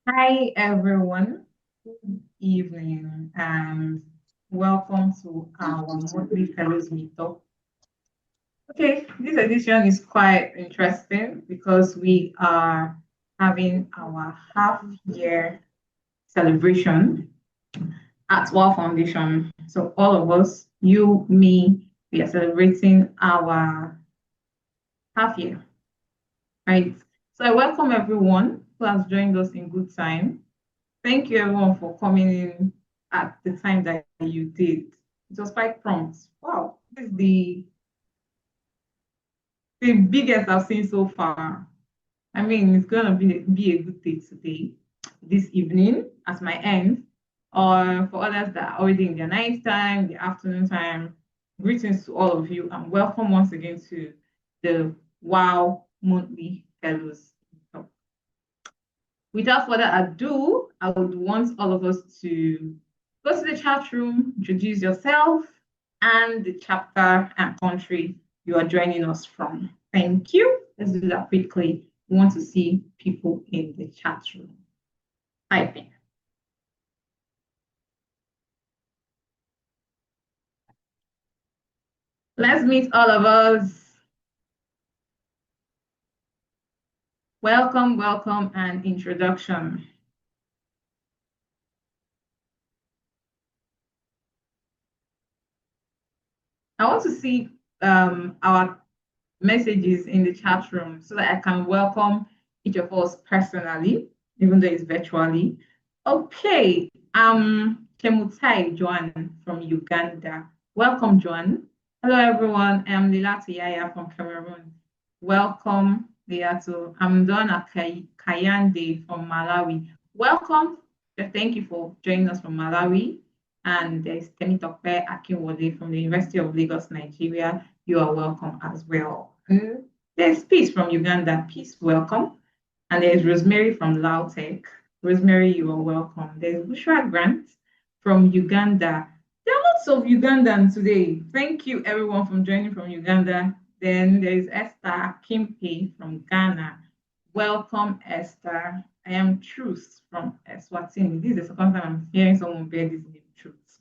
Hi, everyone. Good evening, and welcome to our monthly Fellows Meetup. Okay, this edition is quite interesting because we are having our half year celebration at WAAW Foundation. So, all of us, you, me, we are celebrating our half year, right? So, I welcome everyone who has joined us in good time. Thank you everyone for coming in at the time that you did. It was quite prompt. Wow, this is the biggest I've seen so far. I mean, it's gonna be a good day today, this evening at my end, or for others that are already in their night time, the afternoon time. Greetings to all of you and welcome once again to the WOW Monthly Fellows. Without further ado, I would want all of us to go to the chat room, introduce yourself and the chapter and country you are joining us from. Thank you. Let's do that quickly. We want to see people in the chat room. Typing. Let's meet all of us. Welcome, welcome, and introduction. I want to see our messages in the chat room so that I can welcome each of us personally, even though it's virtually. Okay, Kemutai Joan from Uganda. Welcome, Joan. Hello, everyone. I'm Lilatu Yaya from Cameroon. Welcome, Liatu. I'm Donna Kayande from Malawi. Welcome. Thank you for joining us from Malawi. And there's Temitope Akinwode from the University of Lagos, Nigeria. You are welcome as well. There's Peace from Uganda. Peace, welcome. And there's Rosemary from Lautech. Rosemary, you are welcome. There's Bushra Grant from Uganda. There are lots of Ugandans today. Thank you, everyone, from joining from Uganda. Then there's Esther Kimpe from Ghana. Welcome, Esther. I am Truth from Eswatini. This is the second time I'm hearing someone bear this name, Truth.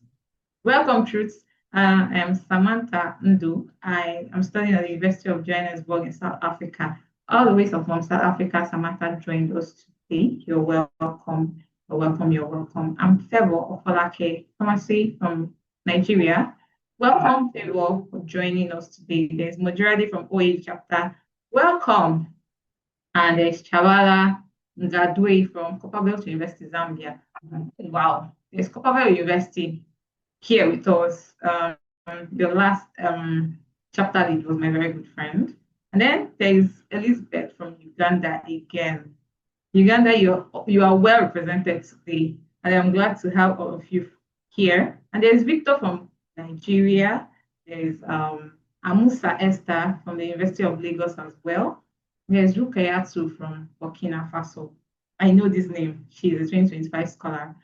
Welcome, Truth. I am Samantha Ndu. I am studying at the University of Johannesburg in South Africa. All the way from South Africa, Samantha joined us today. You're welcome. You're welcome. You're welcome. I'm Favour Ofolake Pharmacy from Nigeria. Welcome, Favour, for joining us today. There's Mojirade from OA chapter. Welcome. And there's Chabala Ngadwe from Copperbelt University, Zambia. Wow, there's Copperbelt University here with us. The last chapter lead was my very good friend. And then there's Elizabeth from Uganda again. Uganda, you are well represented today, and I'm glad to have all of you here. And there's Victor from Nigeria. There's Amusa Esther from the University of Lagos as well. There's Rukayatu from Burkina Faso. I know this name. She's a 2025 scholar.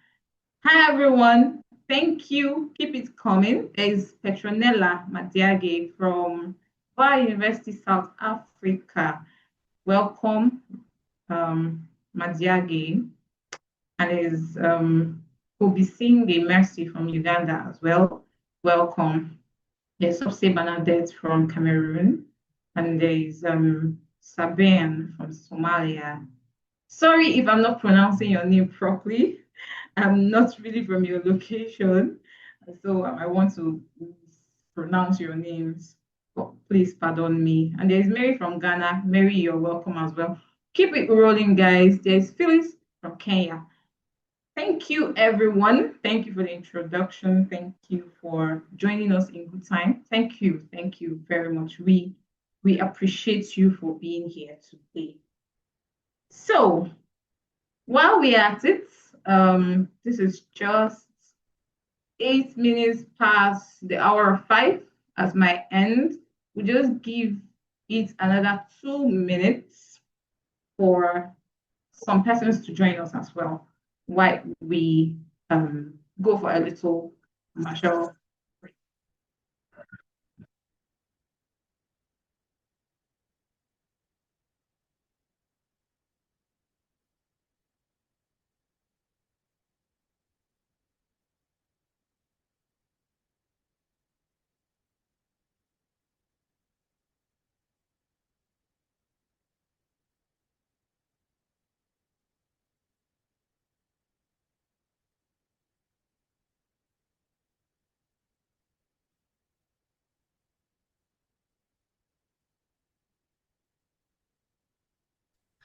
Hi, everyone. Thank you. Keep it coming. There's Petronella Madiage from WAAW University, South Africa. Welcome, Madiage. And there's Obisinge Mercy from Uganda as well. Welcome. There's Sopse Bernadette from Cameroon. And there's Sabian from Somalia. Sorry if I'm not pronouncing your name properly. I'm not really from your location, so I want to pronounce your names. But please pardon me. And there's Mary from Ghana. Mary, you're welcome as well. Keep it rolling, guys. There's Phyllis from Kenya. Thank you, everyone. Thank you for the introduction. Thank you for joining us in good time. Thank you. Thank you very much. We appreciate you for being here today. So, while we're at it, this is just 8 minutes past the hour of 5 as my end. We just give it another 2 minutes for some persons to join us as well while we go for a little commercial.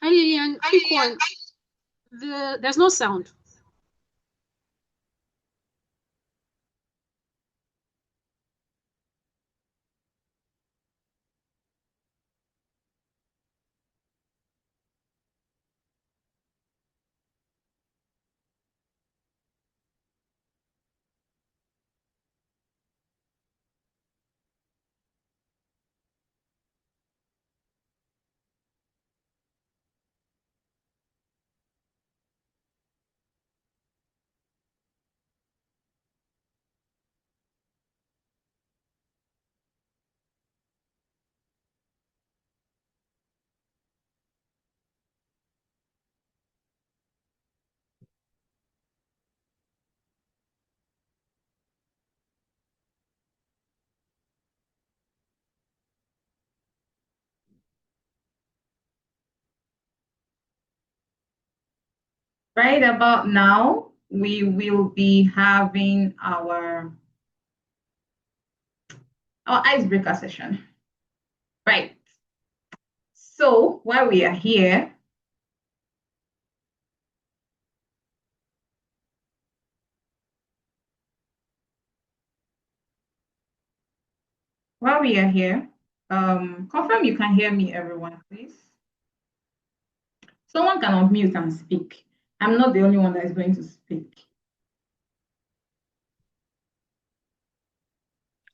Hi, Lillian. Quick one. There's no sound. Right about now, we will be having our icebreaker session. Right. So while we are here, confirm you can hear me, everyone, please. Someone can unmute and speak. I'm not the only one that is going to speak.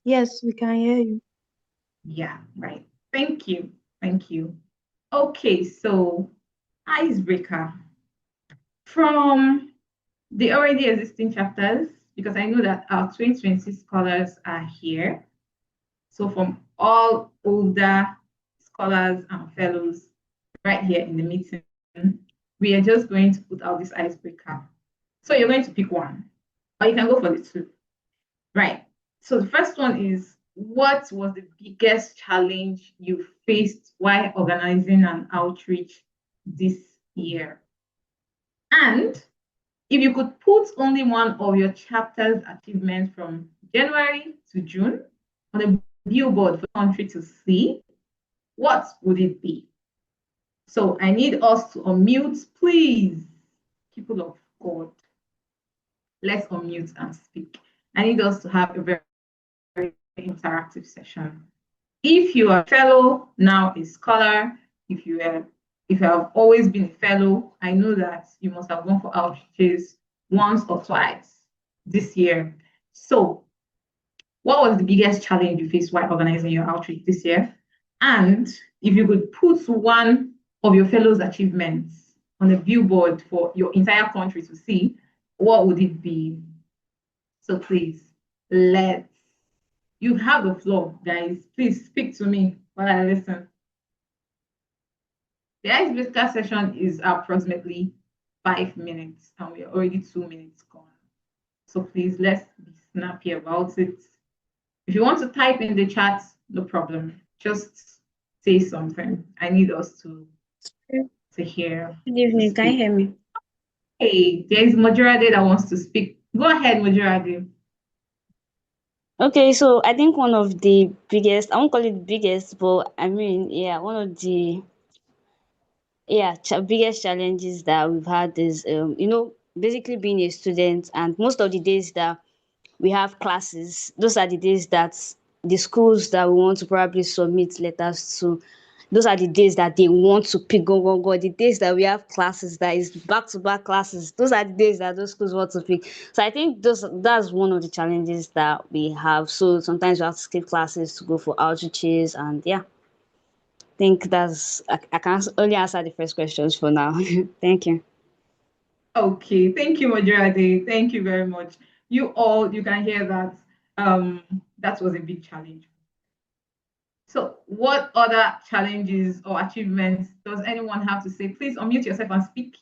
Yes, we can hear you. Yeah, right. Thank you. Thank you. Okay, so icebreaker from the already existing chapters, because I know that our 2026 scholars are here. So from all older scholars and fellows right here in the meeting, we are just going to put out this icebreaker. So you're going to pick one, or you can go for the two. Right. So the first one is, what was the biggest challenge you faced while organizing an outreach this year? And if you could put only one of your chapter's achievements from January to June on a billboard for the country to see, what would it be? So I need us to unmute, please. People of God, let's unmute and speak. I need us to have a very interactive session. If you are a fellow, now a scholar, if you have always been a fellow, I know that you must have gone for outreaches once or twice this year. So, what was the biggest challenge you faced while organizing your outreach this year? And if you could put one of your fellows' achievements on a billboard for your entire country to see, what would it be? So please, let's you have the floor, guys. Please speak to me while I listen. The icebreaker session is approximately 5 minutes, and we're already 2 minutes gone. So please, let's be snappy about it. If you want to type in the chat, no problem. Just say something. I need us to hear. Good evening. Can you hear me? Hey, there is Majorade that wants to speak. Go ahead, Majorade. Okay, so I think one of the biggest, I won't call it biggest, but I mean, yeah, one of the biggest challenges that we've had is, basically being a student, and most of the days that we have classes, those are the days that the schools that we want to probably submit letters to, those are the days that they want to pick, go. The days that we have classes that is back to back classes, those are the days that those schools want to pick. So I think that's one of the challenges that we have. So sometimes we have to skip classes to go for outreaches, and yeah, I think I can only answer the first questions for now. Thank you. Okay, thank you, Majorade. Thank you very much. You can hear that. That was a big challenge. So, what other challenges or achievements does anyone have to say? Please unmute yourself and speak.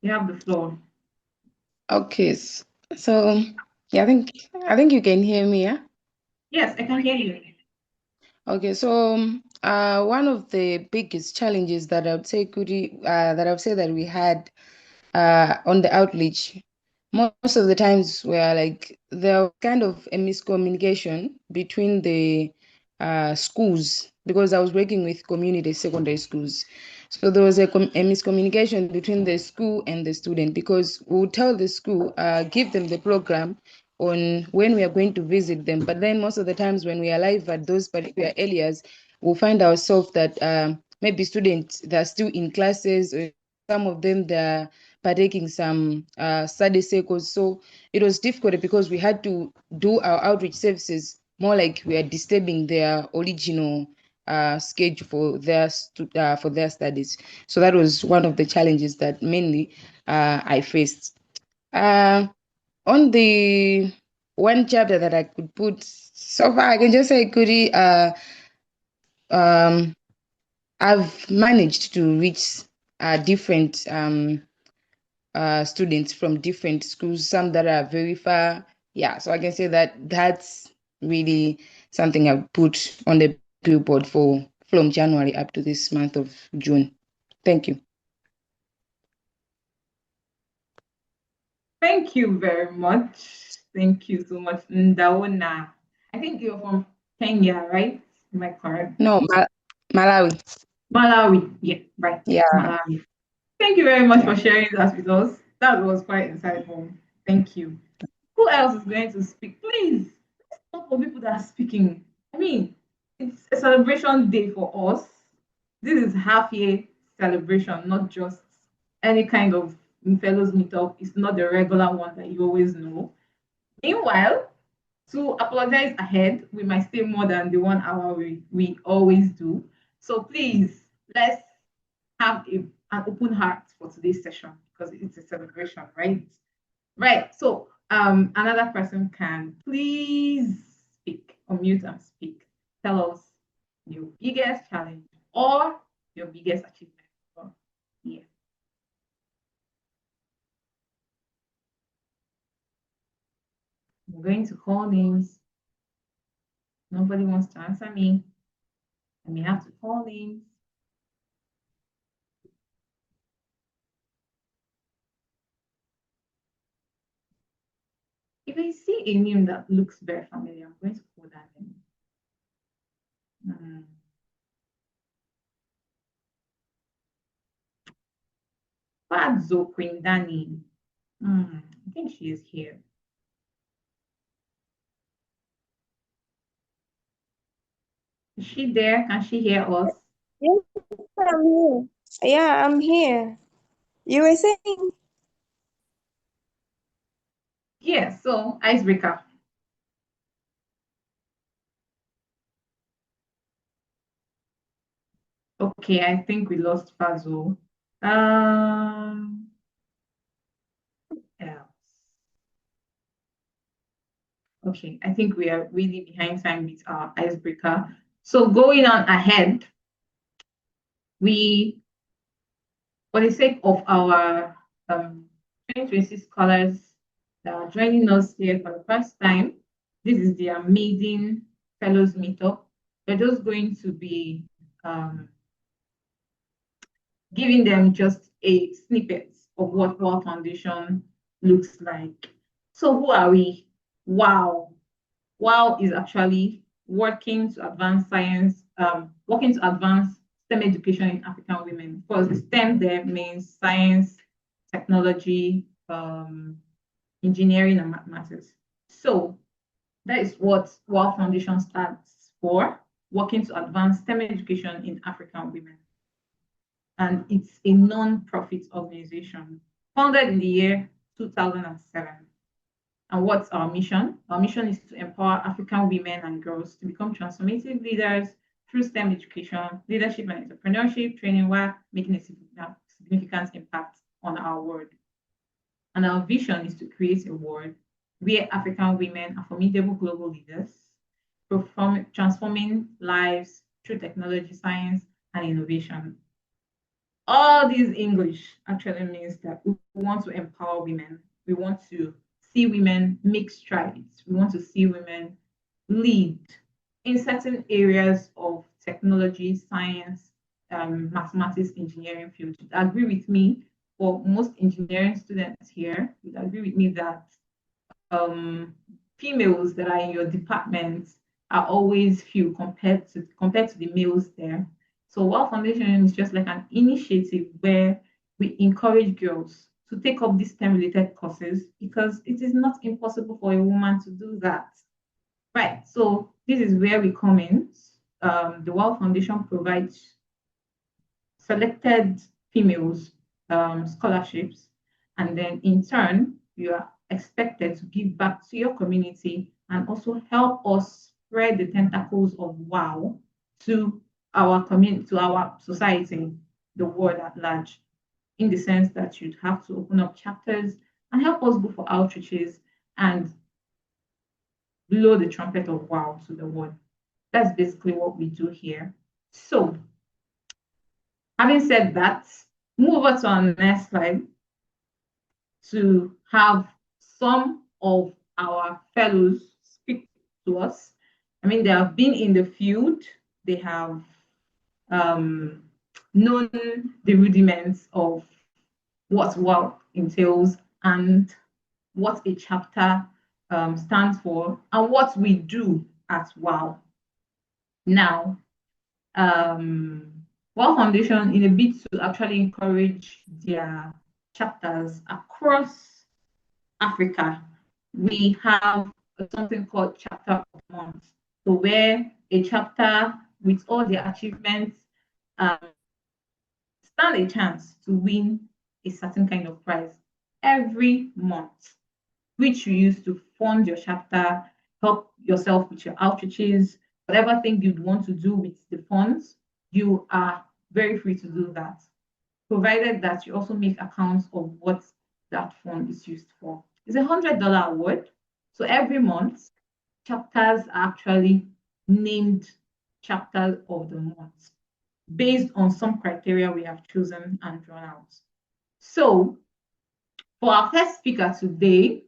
You have the floor. Okay, so yeah, I think you can hear me, yeah? Yes, I can hear you. Okay, so one of the biggest challenges that I would say that we had on the outreach, most of the times were like there was kind of a miscommunication between the schools because I was working with community secondary schools. So there was a miscommunication between the school and the student, because we would tell the school, give them the program on when we are going to visit them. But then most of the times when we arrive at those particular areas, we'll find ourselves that maybe students that are still in classes, or some of them they're partaking some study circles. So it was difficult because we had to do our outreach services more like we are disturbing their original schedule for their studies. So that was one of the challenges that mainly I faced. On the one chapter that I could put so far, I can just say, Kuri, um, I've managed to reach different students from different schools, some that are very far. Yeah, so I can say that that's really something I've put on the billboard for from January up to this month of June. Thank you. Thank you very much. Thank you so much, Ndaona. I think you're from Kenya, right? Am I correct? No, Malawi. Malawi. Yeah, right. Yeah. Malawi. Thank you very much Yeah. for sharing that with us. That was quite insightful. Thank you. Who else is going to speak? Please, let's talk for people that are speaking. I mean, it's a celebration day for us. This is half year celebration, not just any kind of fellows meetup. It's not the regular one that you always know. Meanwhile, to apologize ahead, we might stay more than the 1 hour we always do. So please, let's have an open heart for today's session because it's a celebration, right? Right. So another person can please speak, unmute and speak. Tell us your biggest challenge or your biggest achievement. Yeah. I'm going to call names. Nobody wants to answer me. I may have to call names. If I see a name that looks very familiar, I'm going to call that name. Fadzo Quindani. I think she is here. Is she there? Can she hear us? Yes, I'm here. Yeah, I'm here. You were saying? Yeah, so icebreaker. Okay, I think we lost Fazo. Else. Okay, I think we are really behind time with our icebreaker. So going on ahead, for the sake of our 2026 scholars that are joining us here for the first time, this is the amazing Fellows Meetup. We're just going to be giving them just a snippet of what WAAW Foundation looks like. So who are we? WAAW. WAAW is actually working to advance science, working to advance STEM education in African women. Because the STEM there means science, technology, engineering, and mathematics. So that is what WAAW Foundation stands for, working to advance STEM education in African women. And it's a non-profit organization founded in the year 2007. And what's our mission? Our mission is to empower African women and girls to become transformative leaders through STEM education, leadership, and entrepreneurship training while making a significant impact on our world. And our vision is to create a world where African women are formidable global leaders, transforming lives through technology, science, and innovation. All these English actually means that we want to empower women. We want to see women make strides. We want to see women lead in certain areas of technology, science, mathematics, engineering field. You'd agree with me, for most engineering students here, you'd agree with me that females that are in your department, are always few compared to the males there. So WAAW Foundation is just like an initiative where we encourage girls to take up these STEM-related courses because it is not impossible for a woman to do that. Right. So this is where we come in. The WAAW Foundation provides selected females scholarships, and then in turn, you are expected to give back to your community and also help us spread the tentacles of WAAW to our community, to our society, the world at large, in the sense that you'd have to open up chapters and help us go for outreaches and blow the trumpet of WAAW to the world. That's basically what we do here. So, having said that, move over to our next slide to have some of our fellows speak to us. I mean, they have been in the field, they have known the rudiments of what WAAW entails and what a chapter stands for and what we do at WAAW. Now, WAAW Foundation, in a bid to actually encourage their chapters across Africa, we have something called Chapter of the Month. So where a chapter with all their achievements stand a chance to win a certain kind of prize every month, which you use to fund your chapter, help yourself with your outreaches, whatever thing you'd want to do with the funds, you are very free to do that, provided that you also make accounts of what that fund is used for. It's $100 award. So every month, chapters are actually named chapters of the month based on some criteria we have chosen and drawn out. So for our first speaker today,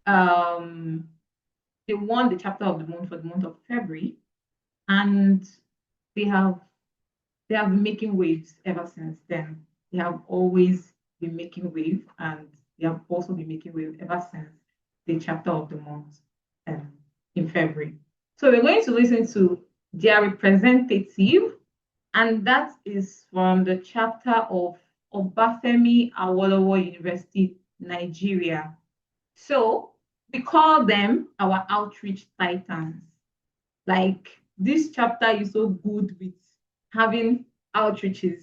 they won the chapter of the month for the month of February, and they have been making waves ever since then. They have always been making waves, and they have also been making waves ever since the chapter of the month in February. So we're going to listen to their representative, and that is from the chapter of Obafemi Awolowo University, Nigeria. So we call them our outreach titans. Like, this chapter is so good with having outreaches.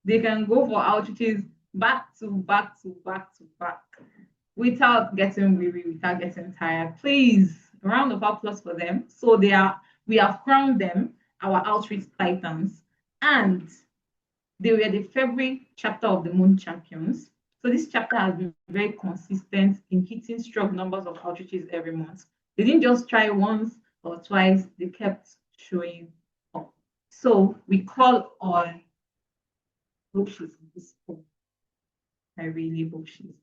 They can go for outreaches back to back to back to back without getting weary, without getting tired. Please, a round of applause for them. So we have crowned them our outreach titans, and they were the February chapter of the Moon champions. So this chapter has been very consistent in hitting strong numbers of outreaches every month. They didn't just try once or twice, they kept showing up. So we call on, hope she's visible. I really hope she's.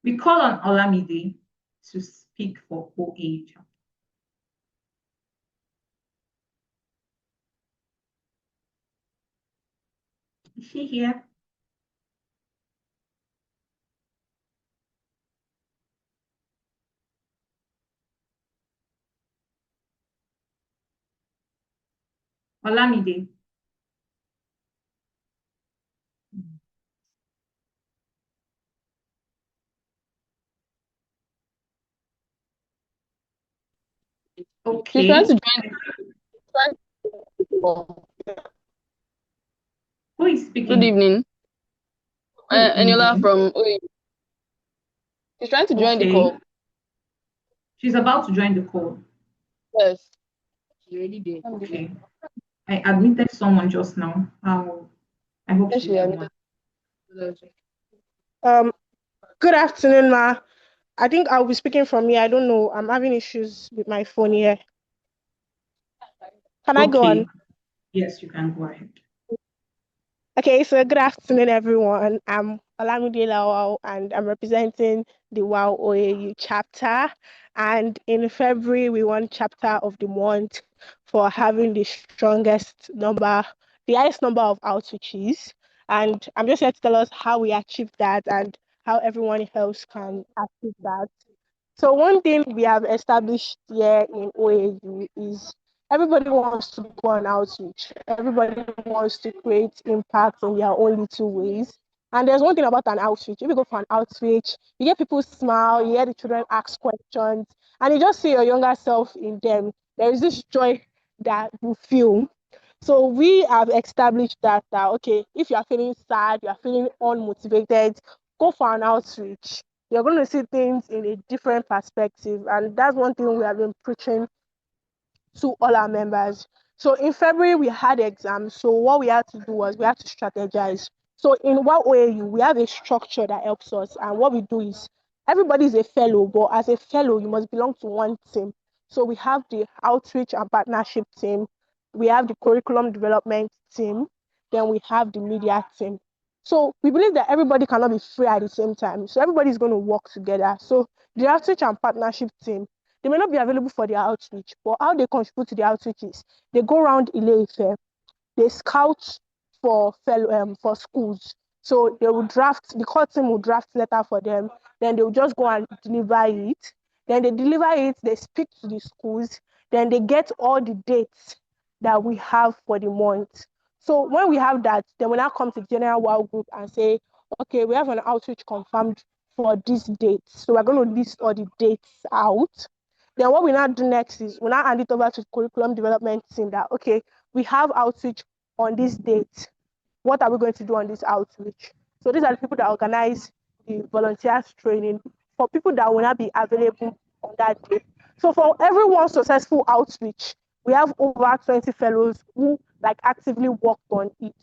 We call on Olamide to speak for OA chapter. Is she here? Olamide. Okay. She's trying to join. Who is speaking? Good evening. Eniola evening. from OA. She's trying to join the call. She's about to join the call. Yes. She already did. Okay. I admitted someone just now. I hope Yes, she's she the admitted. one. Good afternoon, ma. I think I'll be speaking from here. I don't know. I'm having issues with my phone here. Can I go on? Yes, you can go ahead. Okay, so good afternoon, everyone. I'm Olamide Lawal, and I'm representing the WAAW OAU chapter. And in February, we won chapter of the month for having the strongest number, the highest number of outreaches. And I'm just here to tell us how we achieved that and how everyone else can achieve that. So one thing we have established here in OAU is everybody wants to go on outreach. Everybody wants to create impact in their own little ways. And there's one thing about an outreach. If you go for an outreach, you get people smile, you hear the children ask questions, and you just see your younger self in them. There is this joy that you feel. So we have established that okay, if you are feeling sad, you are feeling unmotivated, go for an outreach. You're going to see things in a different perspective. And that's one thing we have been preaching to all our members. So in February, we had exams. So what we had to do was we had to strategize. So in WAAW, we have a structure that helps us. And what we do is everybody is a fellow, but as a fellow, you must belong to one team. So we have the outreach and partnership team. We have the curriculum development team. Then we have the media team. So we believe that everybody cannot be free at the same time. So everybody is going to work together. So the outreach and partnership team, they may not be available for their outreach, but how they contribute to the outreach is they go around Ile-Ife, they scout for schools. So they will draft, the core team will draft letter for them, then they will just go and deliver it. Then they deliver it, they speak to the schools, then they get all the dates that we have for the month. So when we have that, then we now come to the general WAAW group and say, okay, we have an outreach confirmed for this date. So we're going to list all the dates out. Then what we now do next is we now hand it over to the curriculum development team that, okay, we have outreach on this date. What are we going to do on this outreach? So these are the people that organize the volunteers training for people that will not be available on that day. So for every one successful outreach, we have over 20 fellows who like actively worked on it.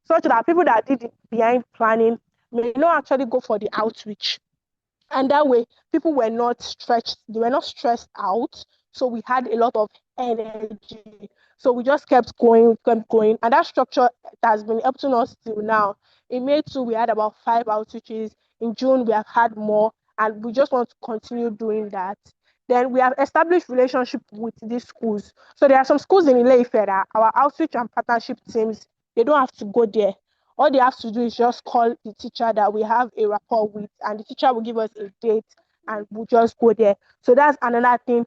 Such that people that did it behind planning may not actually go for the outreach. And that way, people were not stretched, they were not stressed out. So we had a lot of energy. So we just kept going, kept going. And that structure has been helping us till now. In May 2, we had about 5 outreaches. In June, we have had more. And we just want to continue doing that. Then we have established relationship with these schools. So there are some schools in Ile-Ife that our outreach and partnership teams, they don't have to go there. All they have to do is just call the teacher that we have a rapport with, and the teacher will give us a date and we'll just go there. So that's another thing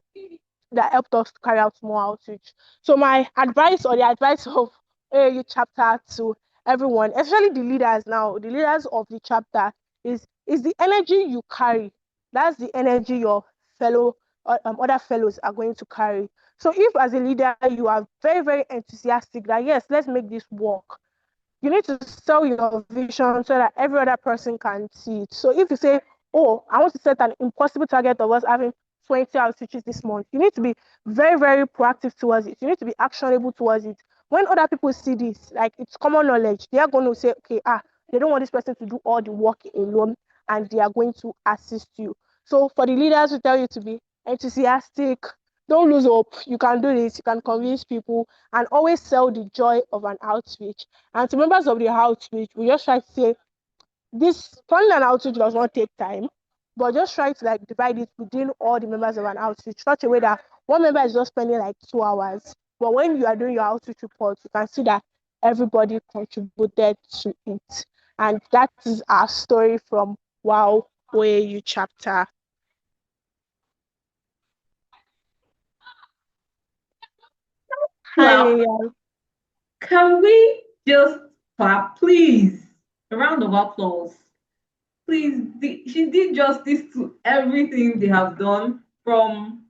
that helped us to carry out more outreach. So my advice, or the advice of AAU chapter to everyone, especially the leaders now, the leaders of the chapter, is the energy you carry. That's the energy your fellow other fellows are going to carry. So if as a leader you are very, very enthusiastic that yes, let's make this work, you need to sell your vision so that every other person can see it. So if you say, oh, I want to set an impossible target of us having 20 outreaches this month, you need to be very, very proactive towards it. You need to be actionable towards it. When other people see this, like it's common knowledge, they are going to say, okay, they don't want this person to do all the work alone, and they are going to assist you. So for the leaders who tell you to be enthusiastic, don't lose hope. You can do this. You can convince people, and always sell the joy of an outreach. And to members of the outreach, we just try to say this planning an outreach does not take time, but just try to like divide it within all the members of an outreach, such a way that one member is just spending like 2 hours. But when you are doing your outreach report, you can see that everybody contributed to it. And that is our story from WAAW OAU chapter. Hi, Wow. Lilian. Can we just clap, please? A round of applause. Please, she did justice to everything they have done from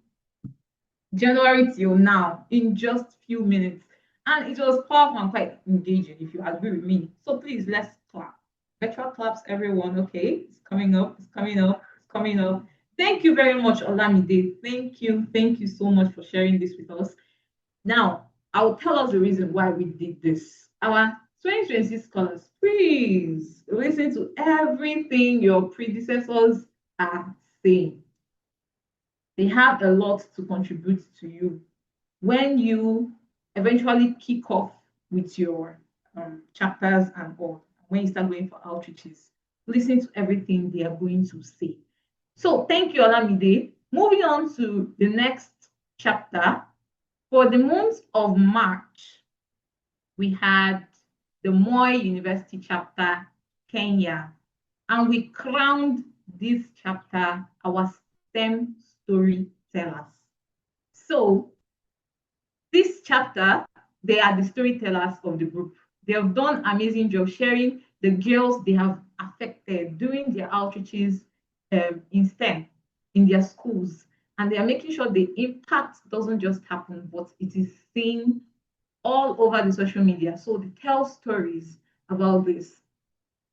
January till now in just few minutes. And it was powerful and quite engaging, if you agree with me. So please, let's clap. Virtual claps, everyone, okay? It's coming up, it's coming up, it's coming up. Thank you very much, Olamide. Thank you so much for sharing this with us. Now, I'll tell us the reason why we did this. Our 2026 scholars, please listen to everything your predecessors are saying. They have a lot to contribute to you when you eventually kick off with your chapters and all. When you start going for outreaches, listen to everything they are going to say. So thank you, Olamide. Moving on to the next chapter. For the month of March, we had the Moi University chapter, Kenya, and we crowned this chapter our STEM storytellers. So this chapter, they are the storytellers of the group. They have done amazing job sharing the girls they have affected doing their outreaches in STEM in their schools. And they are making sure the impact doesn't just happen, but it is seen all over the social media. So they tell stories about this.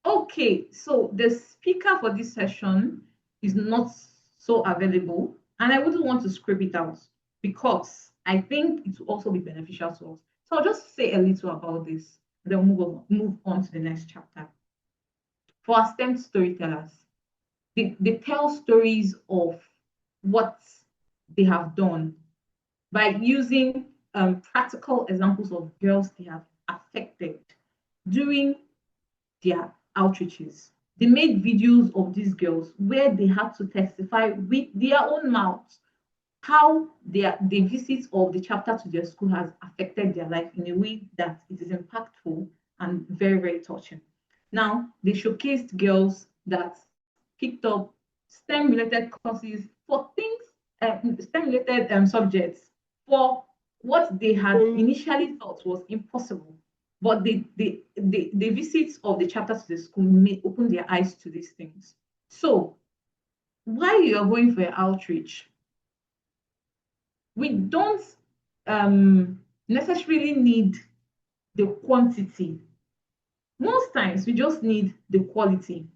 Okay, so the speaker for this session is not so available, and I wouldn't want to script it out because I think it will also be beneficial to us. So I'll just say a little about this, then move on to the next chapter. For our STEM storytellers, they tell stories of what they have done by using practical examples of girls they have affected during their outreaches. They made videos of these girls where they had to testify with their own mouths how the visit of the chapter to their school has affected their life in a way that it is impactful and very, very touching. Now, they showcased girls that picked up STEM-related courses for things, STEM-related subjects for what they had initially thought was impossible. But the visits of the chapter to the school may open their eyes to these things. So while you're going for your outreach, we don't necessarily need the quantity. Most times we just need the quality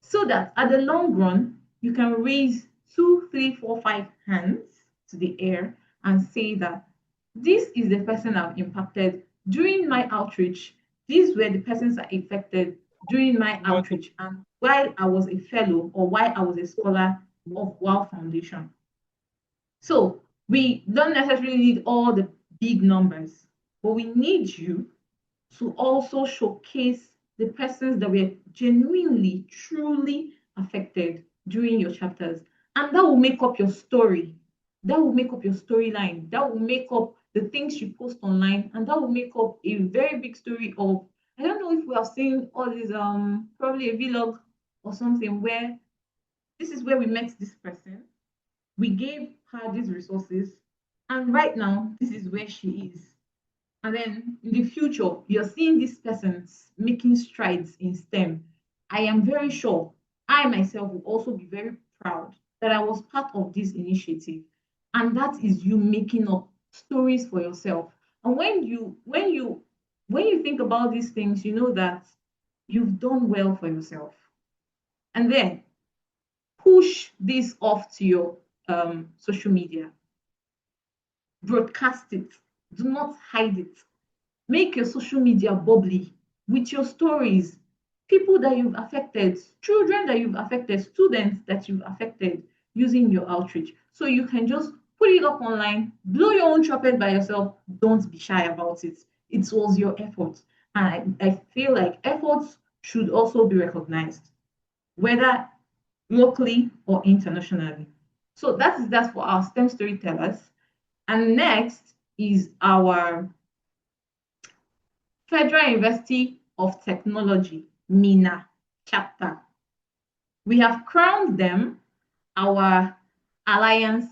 so that at the long run, you can raise 2, 3, 4, 5 hands to the air and say that this is the person I've impacted during my outreach. These were the persons I affected during my outreach and while I was a fellow or while I was a scholar of WAAW Foundation. So we don't necessarily need all the big numbers, but we need you to also showcase the persons that were genuinely, truly affected during your chapters. And that will make up your story. That will make up your storyline. That will make up the things you post online. And that will make up a very big story of, I don't know if we have seen all these, probably a vlog or something where this is where we met this person. We gave her these resources. And right now, this is where she is. And then in the future, you're seeing these persons making strides in STEM. I am very sure I myself will also be very proud that I was part of this initiative. And that is you making up stories for yourself. And when you think about these things, you know that you've done well for yourself. And then push this off to your social media. Broadcast it. Do not hide it. Make your social media bubbly with your stories, people that you've affected, children that you've affected, students that you've affected using your outreach. So you can just put it up online, blow your own trumpet by yourself. Don't be shy about it. It was your effort. And I feel like efforts should also be recognized, whether locally or internationally. So that's for our STEM storytellers. And next is our Federal University of Technology, MENA chapter. We have crowned them our Alliance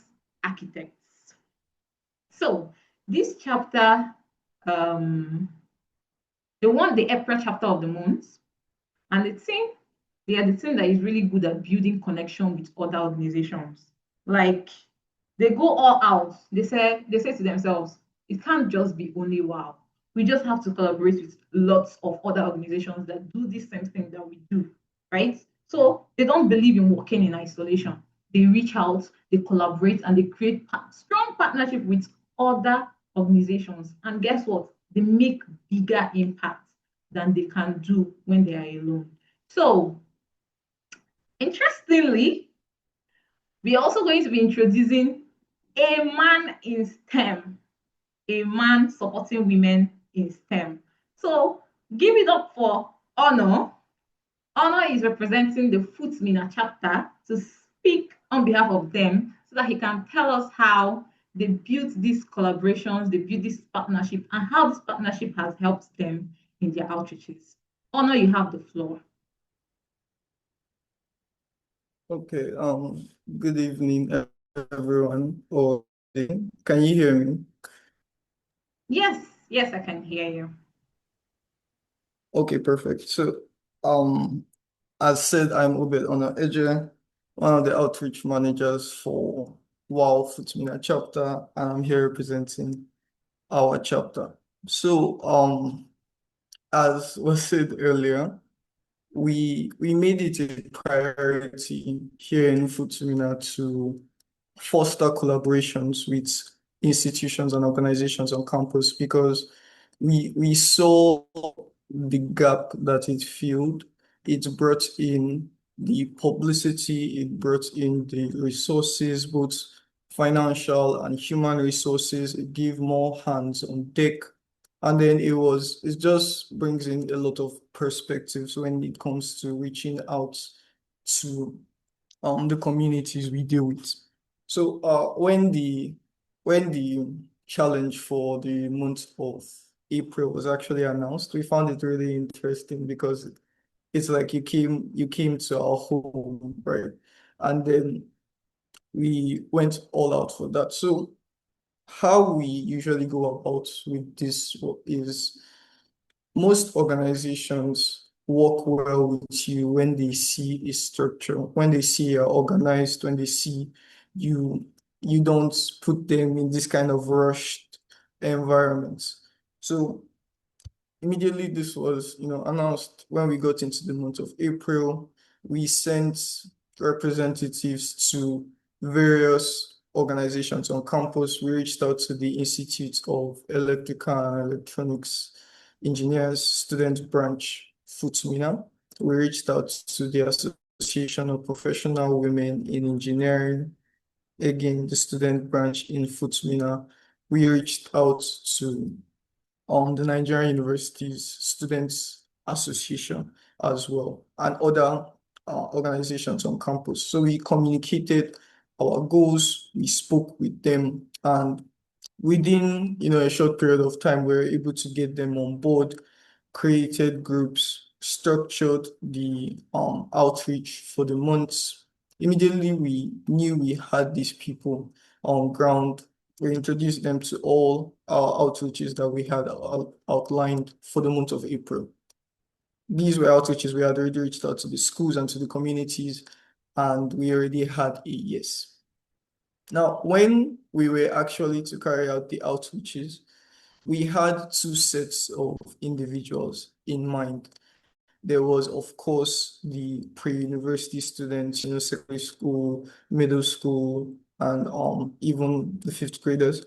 Architects. So this chapter, they won the April chapter of the month, and they are the team that is really good at building connection with other organizations. Like they go all out. They say to themselves, it can't just be only WAAW. We just have to collaborate with lots of other organizations that do the same thing that we do, right? So they don't believe in working in isolation. They reach out, they collaborate, and they create strong partnership with other organizations. And guess what? They make bigger impact than they can do when they are alone. So, interestingly, we are also going to be introducing a man in STEM, a man supporting women in STEM. So give it up for Honor. Honor is representing the FOOT MENA chapter to speak on behalf of them so that he can tell us how they built these collaborations, they built this partnership, and how this partnership has helped them in their outreaches. Honor, you have the floor. Okay, good evening, everyone. Or can you hear me? Yes, yes, I can hear you. Okay, perfect. So, um, as said, I'm Obed Ona-Eje, one of the outreach managers for WAAW Futumina chapter, and I'm here representing our chapter. So, as was said earlier, we made it a priority here in Futumina to foster collaborations with institutions and organizations on campus because we saw the gap that it filled. It brought in the publicity, it brought in the resources, both financial and human resources. It gave more hands on deck. And then it just brings in a lot of perspectives when it comes to reaching out to the communities we deal with. So when the challenge for the month of April was actually announced, we found it really interesting because it's like you came to our home, right? And then we went all out for that. So how we usually go about with this is most organizations work well with you when they see a structure, when they see you're organized, when they see you you don't put them in this kind of rushed environment. So immediately this was, announced when we got into the month of April. We sent representatives to various organizations on campus. We reached out to the Institute of Electrical and Electronics Engineers student branch, FUTMINA. We reached out to the Association of Professional Women in Engineering, again, the student branch in FUTMINA. We reached out to the Nigerian Universities Students Association as well, and other organizations on campus. So we communicated our goals, we spoke with them, and within a short period of time, we were able to get them on board, created groups, structured the outreach for the months. Immediately, we knew we had these people on ground. We introduced them to all our outreaches that we had outlined for the month of April. These were outreaches we had already reached out to the schools and to the communities, and we already had a yes. Now, when we were actually to carry out the outreaches, we had two sets of individuals in mind. There was, of course, the pre-university students, secondary school, middle school, and even the fifth graders.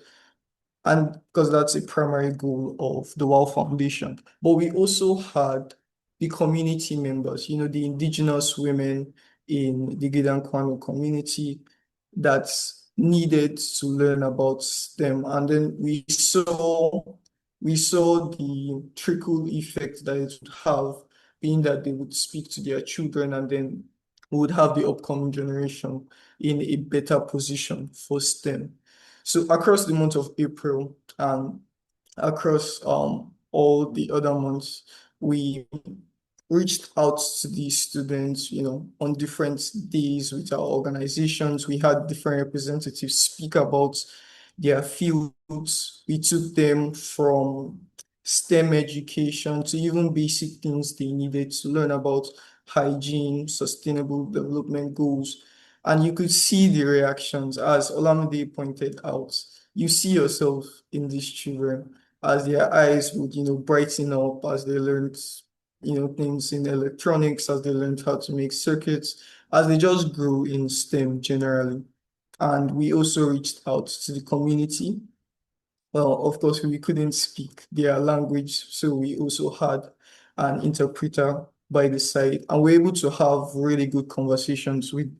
And because that's a primary goal of the WAAW Foundation. But we also had the community members, the indigenous women in the Gidan Kwano community that needed to learn about STEM. And then we saw the trickle effect that it would have, being that they would speak to their children, and then we would have the upcoming generation in a better position for STEM. So across the month of April and across all the other months, we reached out to these students, on different days with our organizations. We had different representatives speak about their fields. We took them from STEM education to even basic things they needed to learn about hygiene, sustainable development goals. And you could see the reactions, as Olamide pointed out. You see yourself in these children as their eyes would, brighten up as they learned, things in electronics, as they learned how to make circuits, as they just grew in STEM generally. And we also reached out to the community. Well, of course, we couldn't speak their language, so we also had an interpreter by the side, and we're able to have really good conversations with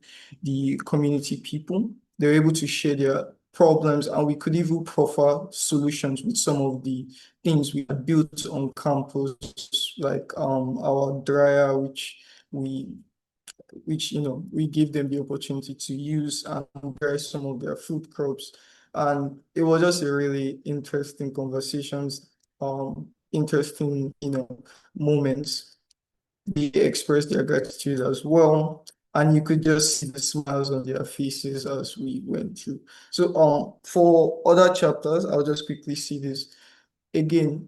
the community people. They're able to share their problems, and we could even proffer solutions with some of the things we had built on campus, like our dryer, which we give them the opportunity to use and dry some of their food crops. And it was just a really interesting conversations, interesting moments. They expressed their gratitude as well. and you could just see the smiles on their faces as we went through. So for other chapters, I'll just quickly see this. Again,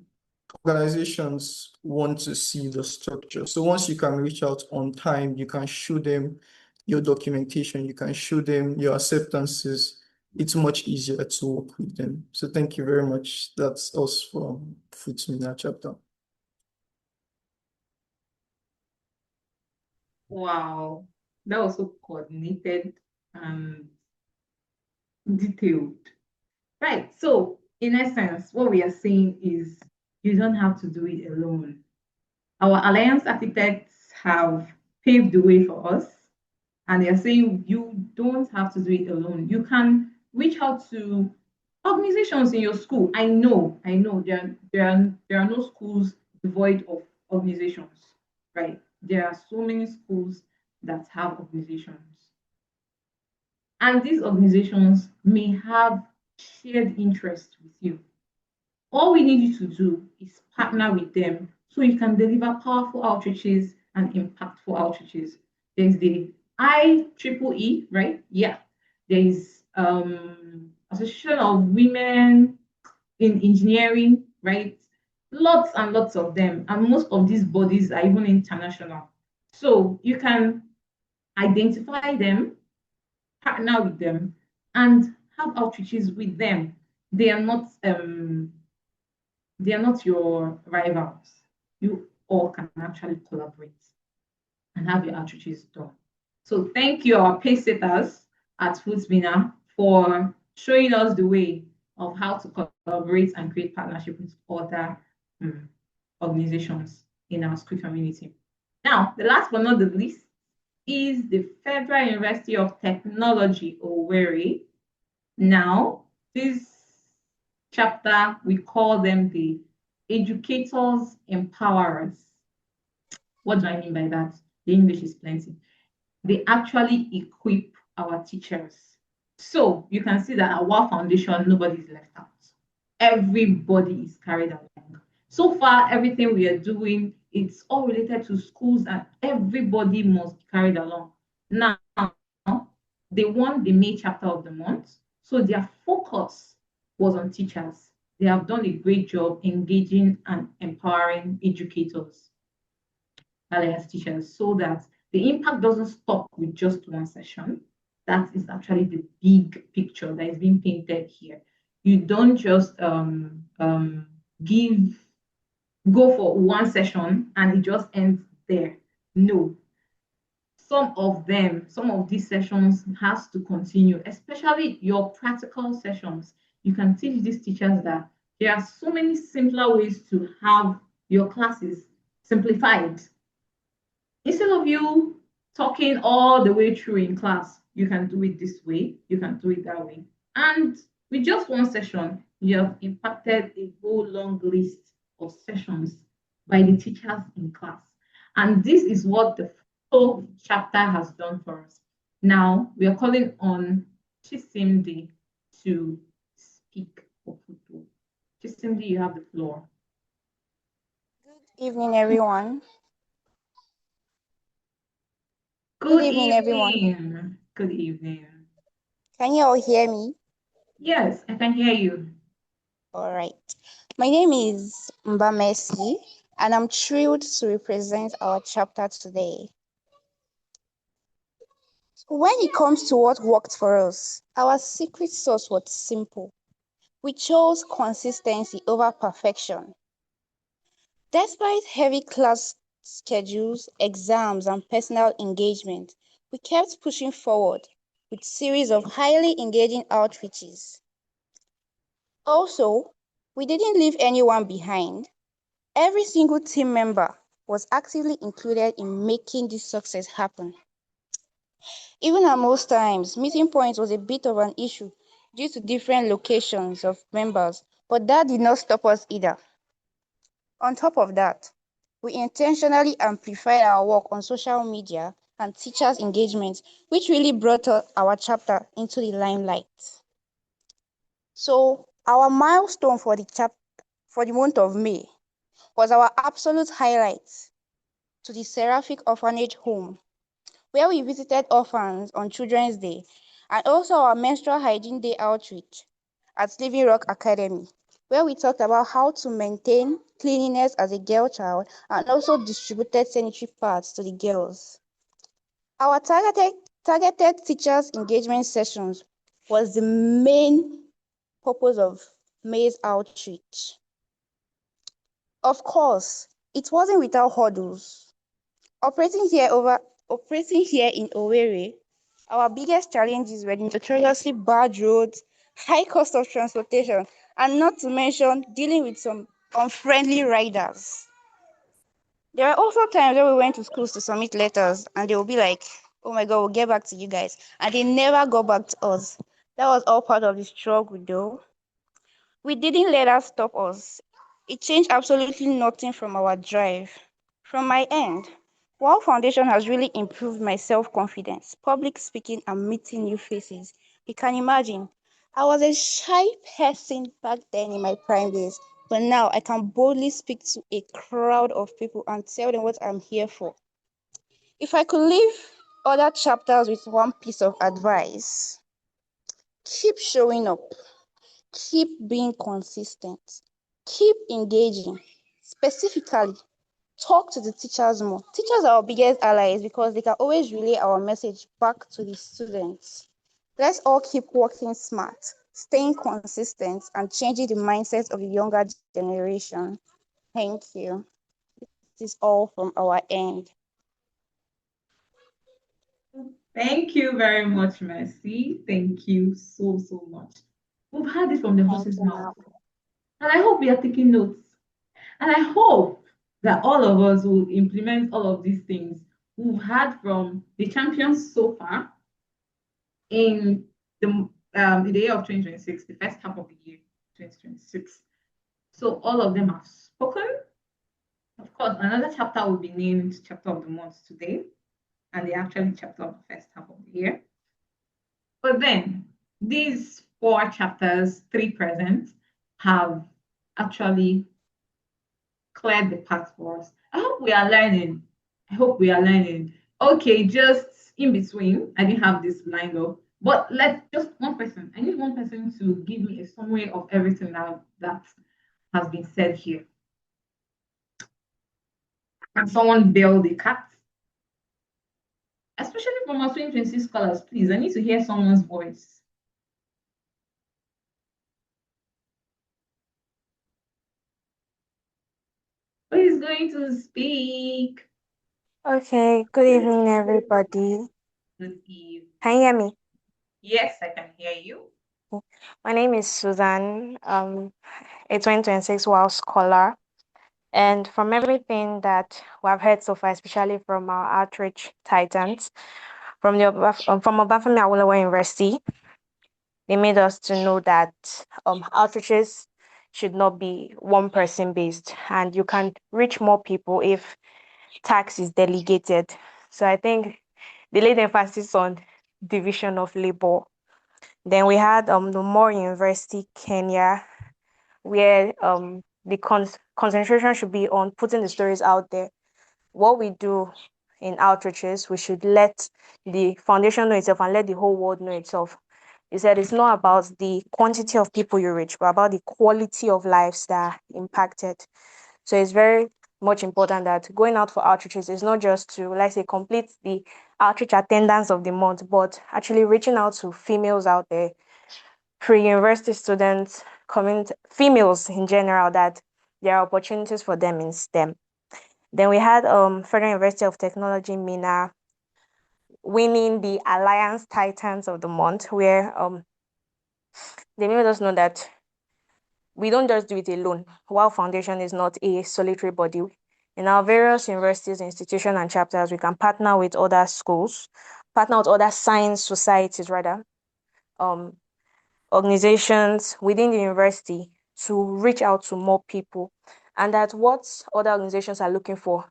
organizations want to see the structure. So once you can reach out on time, you can show them your documentation, you can show them your acceptances. It's much easier to work with them. So thank you very much. That's us from Footsmina chapter. Wow, that was so coordinated and detailed. Right. So, in essence, what we are saying is you don't have to do it alone. Our alliance architects have paved the way for us, and they are saying you don't have to do it alone. You can reach out to organizations in your school. I know there are no schools devoid of organizations, right? There are so many schools that have organizations. And these organizations may have shared interests with you. All we need you to do is partner with them so you can deliver powerful outreaches and impactful outreaches. There's the IEEE, right? Yeah. There is Association of Women in Engineering, right? Lots and lots of them. And most of these bodies are even international. So you can identify them, partner with them, and have outreaches with them. They are not your rivals. You all can actually collaborate and have your outreaches done. So thank you, our pace setters at Foodsmina, for showing us the way of how to collaborate and create partnership with other organizations in our school community. Now, the last but not the least is the Federal University of Technology, Owerri. Now, this chapter, we call them the educators empowerers. What do I mean by that? The English is plenty. They actually equip our teachers. So you can see that at WAAW Foundation, nobody is left out. Everybody is carried along. So far, everything we are doing, it's all related to schools and everybody must be carried along. Now, they won the May chapter of the month. So their focus was on teachers. They have done a great job engaging and empowering educators, as teachers, so that the impact doesn't stop with just one session. That is actually the big picture that is being painted here. You don't just go for one session and it just ends there. No, some of these sessions has to continue, especially your practical sessions. You can teach these teachers that there are so many simpler ways to have your classes simplified. Instead of you talking all the way through in class, you can do it this way, you can do it that way. And with just one session, you have impacted a whole long list of sessions by the teachers in class. And this is what the whole chapter has done for us. Now we are calling on Chisimdi to speak for football. Chisimdi, you have the floor. Good evening, everyone. Good evening, everyone. evening. Good evening. Can you all hear me? Yes, I can hear you. All right. My name is Mba Messi, and I'm thrilled to represent our chapter today. When it comes to what worked for us, our secret sauce was simple. We chose consistency over perfection. Despite heavy class schedules, exams, and personal engagement, we kept pushing forward with series of highly engaging outreaches. Also, we didn't leave anyone behind. Every single team member was actively included in making this success happen. Even at most times, meeting points was a bit of an issue due to different locations of members, but that did not stop us either. On top of that, we intentionally amplified our work on social media and teachers' engagement, which really brought our chapter into the limelight. So, our milestone for the month of May was our absolute highlight to the Seraphic Orphanage Home, where we visited orphans on Children's Day, and also our menstrual hygiene day outreach at Living Rock Academy, where we talked about how to maintain cleanliness as a girl child and also distributed sanitary pads to the girls. Our targeted teachers engagement sessions was the main purpose of May's outreach. Of course, it wasn't without hurdles. Operating here in Owerri, our biggest challenges were the notoriously bad roads, high cost of transportation, and not to mention dealing with some unfriendly riders. There are also times where we went to schools to submit letters and they will be like, oh my God, we'll get back to you guys. And they never got back to us. That was all part of the struggle though. We didn't let that stop us. It changed absolutely nothing from our drive. From my end, WAAW Foundation has really improved my self-confidence, public speaking, and meeting new faces. You can imagine, I was a shy person back then in my prime days, but now I can boldly speak to a crowd of people and tell them what I'm here for. If I could leave other chapters with one piece of advice, keep showing up. Keep being consistent. Keep engaging. Specifically, talk to the teachers more. Teachers are our biggest allies because they can always relay our message back to the students. Let's all keep working smart, staying consistent, and changing the mindset of the younger generation. Thank you. This is all from our end. Thank you very much, Mercy. Thank you so, so much. We've heard it from the Thank horse's you, mouth. ma'am. And I hope we are taking notes. And I hope that all of us will implement all of these things we've had from the champions so far in the year of 2026, the first half of the year 2026. So all of them have spoken. Of course, another chapter will be named chapter of the month today, and the actually chapter of the first half of the year. But then these 4 chapters, 3 present, have actually cleared the path for us. I hope we are learning. I hope we are learning. Okay, just in between, I didn't have this lined up, but let's just one person. I need one person to give me a summary of everything that has been said here. Can someone build a cat? Especially from our 2026 scholars, please. I need to hear someone's voice. Who is going to speak? Okay, good evening, everybody. Good eve. Can you hear me? Yes, I can hear you. My name is Susan, a 2026 WAAW scholar. And from everything that we've heard so far, especially from our outreach titans, from Obafemi Awolowo University, they made us to know that outreaches should not be one person based, and you can reach more people if tax is delegated. So I think they laid emphasis on division of labor. Then we had the Moore University, Kenya, where the concentration should be on putting the stories out there. What we do in outreaches, we should let the foundation know itself and let the whole world know itself. He said it's not about the quantity of people you reach, but about the quality of lives that are impacted. So it's very much important that going out for outreaches is not just to, like say, complete the outreach attendance of the month, but actually reaching out to females out there, pre-university students, females in general, that there are opportunities for them in STEM. Then we had Federal University of Technology, Mina, winning the Alliance Titans of the month, where they made us know that we don't just do it alone. WAAW Foundation is not a solitary body. In our various universities, institutions, and chapters, we can partner with other schools, partner with other science societies, rather, organizations within the university to reach out to more people. And that what other organizations are looking for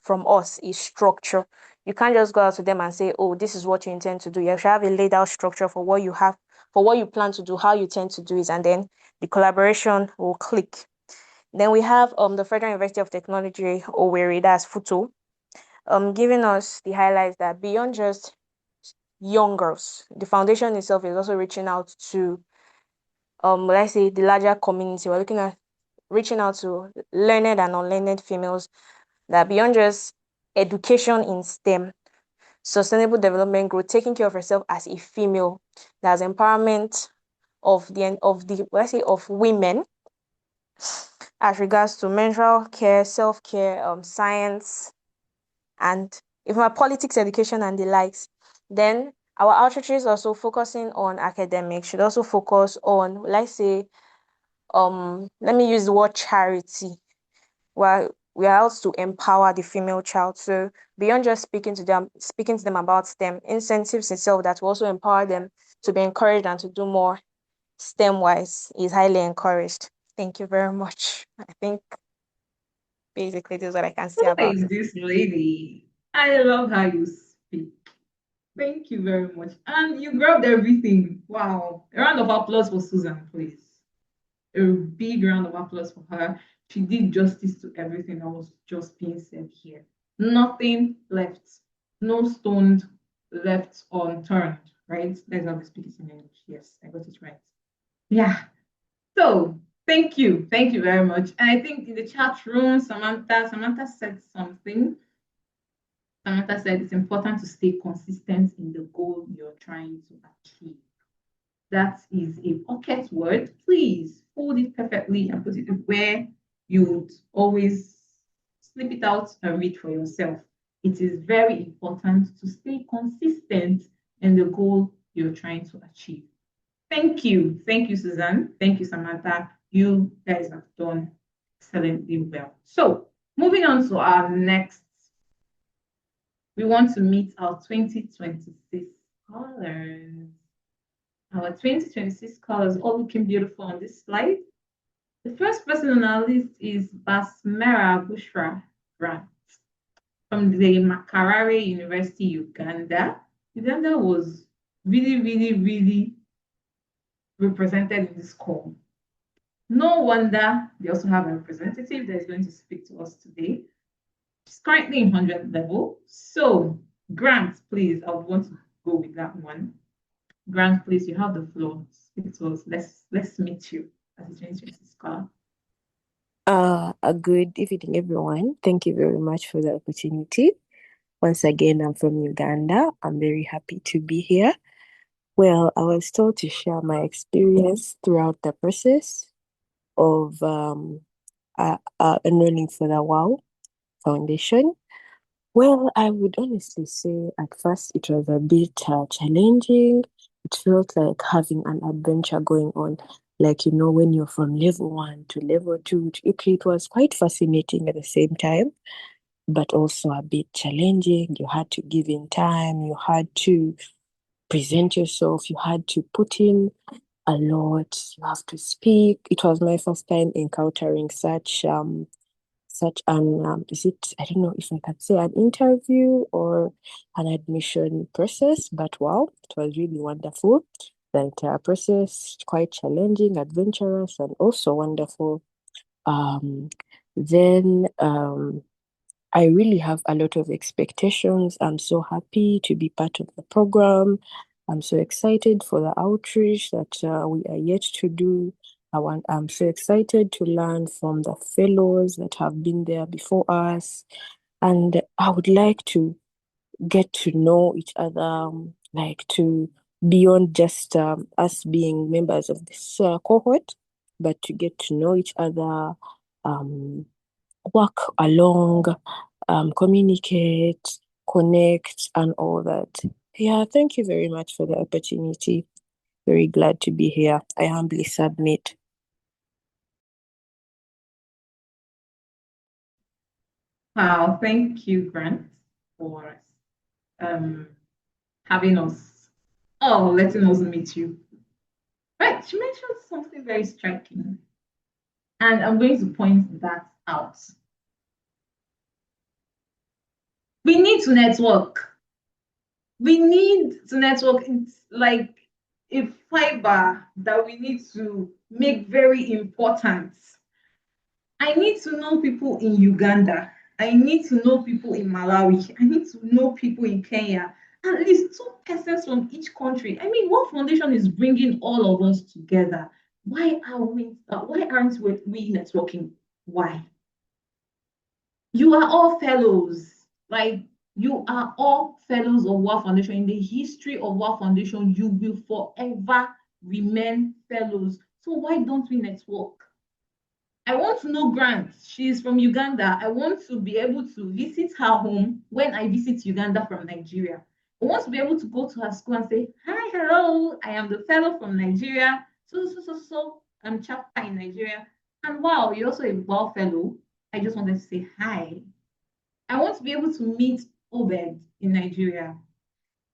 from us is structure. You can't just go out to them and say, oh, this is what you intend to do. You should have a laid out structure for what you have, for what you plan to do, how you tend to do it, and then the collaboration will click. Then we have the Federal University of Technology, Owerri, that's FUTO. giving us the highlights that beyond just young girls, the foundation itself is also reaching out to let's say the larger community. We're looking at reaching out to learned and unlearned females, that beyond just education in STEM, sustainable development growth, taking care of herself as a female, that's empowerment of the let's say of women as regards to menstrual care, self-care, science, and even our politics education and the likes. Then our outreaches also focusing on academics should also focus on, let's say, let me use the word charity, where we are out to empower the female child. So beyond just speaking to them about STEM, incentives itself that will also empower them to be encouraged and to do more STEM wise is highly encouraged. Thank you very much. I think basically this is what I can say Who about is it. this lady? I love how you speak. Thank you very much. And you grabbed everything. Wow. A round of applause for Susan, please. A big round of applause for her. She did justice to everything that was just being said here. Nothing left, no stone left unturned, right? Let's not speak it in English. Yes, I got it right. Yeah. So thank you. Thank you very much. And I think in the chat room, Samantha said something. Samantha said it's important to stay consistent in the goal you're trying to achieve. That is a pocket word. Please hold it perfectly and put it where you'd always slip it out and read for yourself. It is very important to stay consistent in the goal you're trying to achieve. Thank you. Thank you, Suzanne. Thank you, Samantha. You guys have done excellently well. So, moving on to our next, we want to meet our 2026 scholars. Our 2026 scholars all looking beautiful on this slide. The first person on our list is Basmera Bushra Grant from the Makerere University, Uganda. Uganda was really, really, really represented in this call. No wonder they also have a representative that is going to speak to us today. She's currently in 100 level. So, Grant, please, I would want to go with that one. Grant, please, you have the floor. Speak to us. Let's meet you as a 2026 scholar. A good evening, everyone. Thank you very much for the opportunity. Once again, I'm from Uganda. I'm very happy to be here. Well, I was told to share my experience throughout the process of enrolling for the WAAW Foundation. Well, I would honestly say at first it was a bit challenging. It felt like having an adventure going on. Like, when you're from level 1 to level 2, it was quite fascinating at the same time, but also a bit challenging. You had to give in time, you had to present yourself, you had to put in a lot, you have to speak. It was my first time encountering such an I don't know if I can say an interview or an admission process, but wow, it was really wonderful. The entire process quite challenging, adventurous, and also wonderful. Then I really have a lot of expectations. I'm so happy to be part of the program. I'm so excited for the outreach that we are yet to do. I'm so excited to learn from the fellows that have been there before us. And I would like to get to know each other, like to beyond just us being members of this cohort, but to get to know each other, work along, communicate, connect, and all that. Yeah, thank you very much for the opportunity. Very glad to be here. I humbly submit. Wow, thank you, Grant, for having us, letting us meet you. Right, she mentioned something very striking, and I'm going to point that out. We need to network. We need to network. It's like a fiber that we need to make very important. I need to know people in Uganda. I need to know people in Malawi. I need to know people in Kenya. At least two persons from each country. I mean, what foundation is bringing all of us together? Why aren't we networking? Why? You are all fellows. Like, you are all fellows of WAAW Foundation. In the history of WAAW Foundation, you will forever remain fellows. So why don't we network? I want to know Grant. She's from Uganda. I want to be able to visit her home when I visit Uganda from Nigeria. I want to be able to go to her school and say, hi, hello, I am the fellow from Nigeria. So, I'm chapter in Nigeria. And wow, you're also a WAAW fellow. I just wanted to say hi. I want to be able to meet Obed in Nigeria.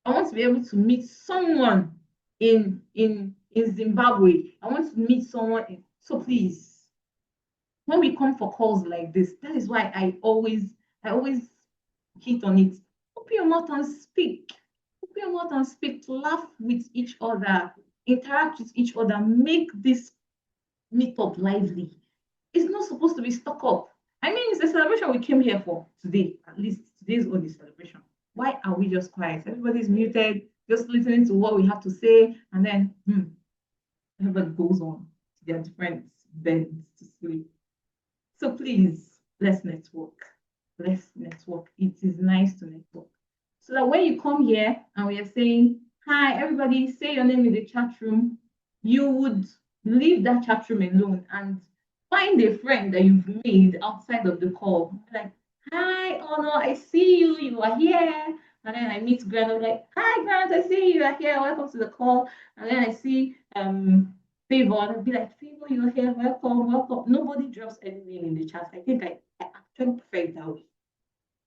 I want to be able to meet someone in Zimbabwe. I want to meet someone so please, when we come for calls like this, that is why I always hit on it. Open your mouth and speak. Open your mouth and speak. Laugh with each other. Interact with each other. Make this meetup lively. It's not supposed to be stuck up. I mean, it's a celebration we came here for today. At least today's only celebration. Why are we just quiet? Everybody's muted, just listening to what we have to say, and then everybody goes on to their different beds to sleep. So please, let's network. Let's network. It is nice to network. So that when you come here and we are saying, hi, everybody, say your name in the chat room, you would leave that chat room alone and find a friend that you've made outside of the call. Like, hi, oh no, I see you, you are here. And then I meet Grant, I'm like, hi Grant, I see you are here, welcome to the call. And then I see Favor, and I'll be like, Favor, you're here, welcome, welcome. Nobody drops anything in the chat. I think I actually prefer it that way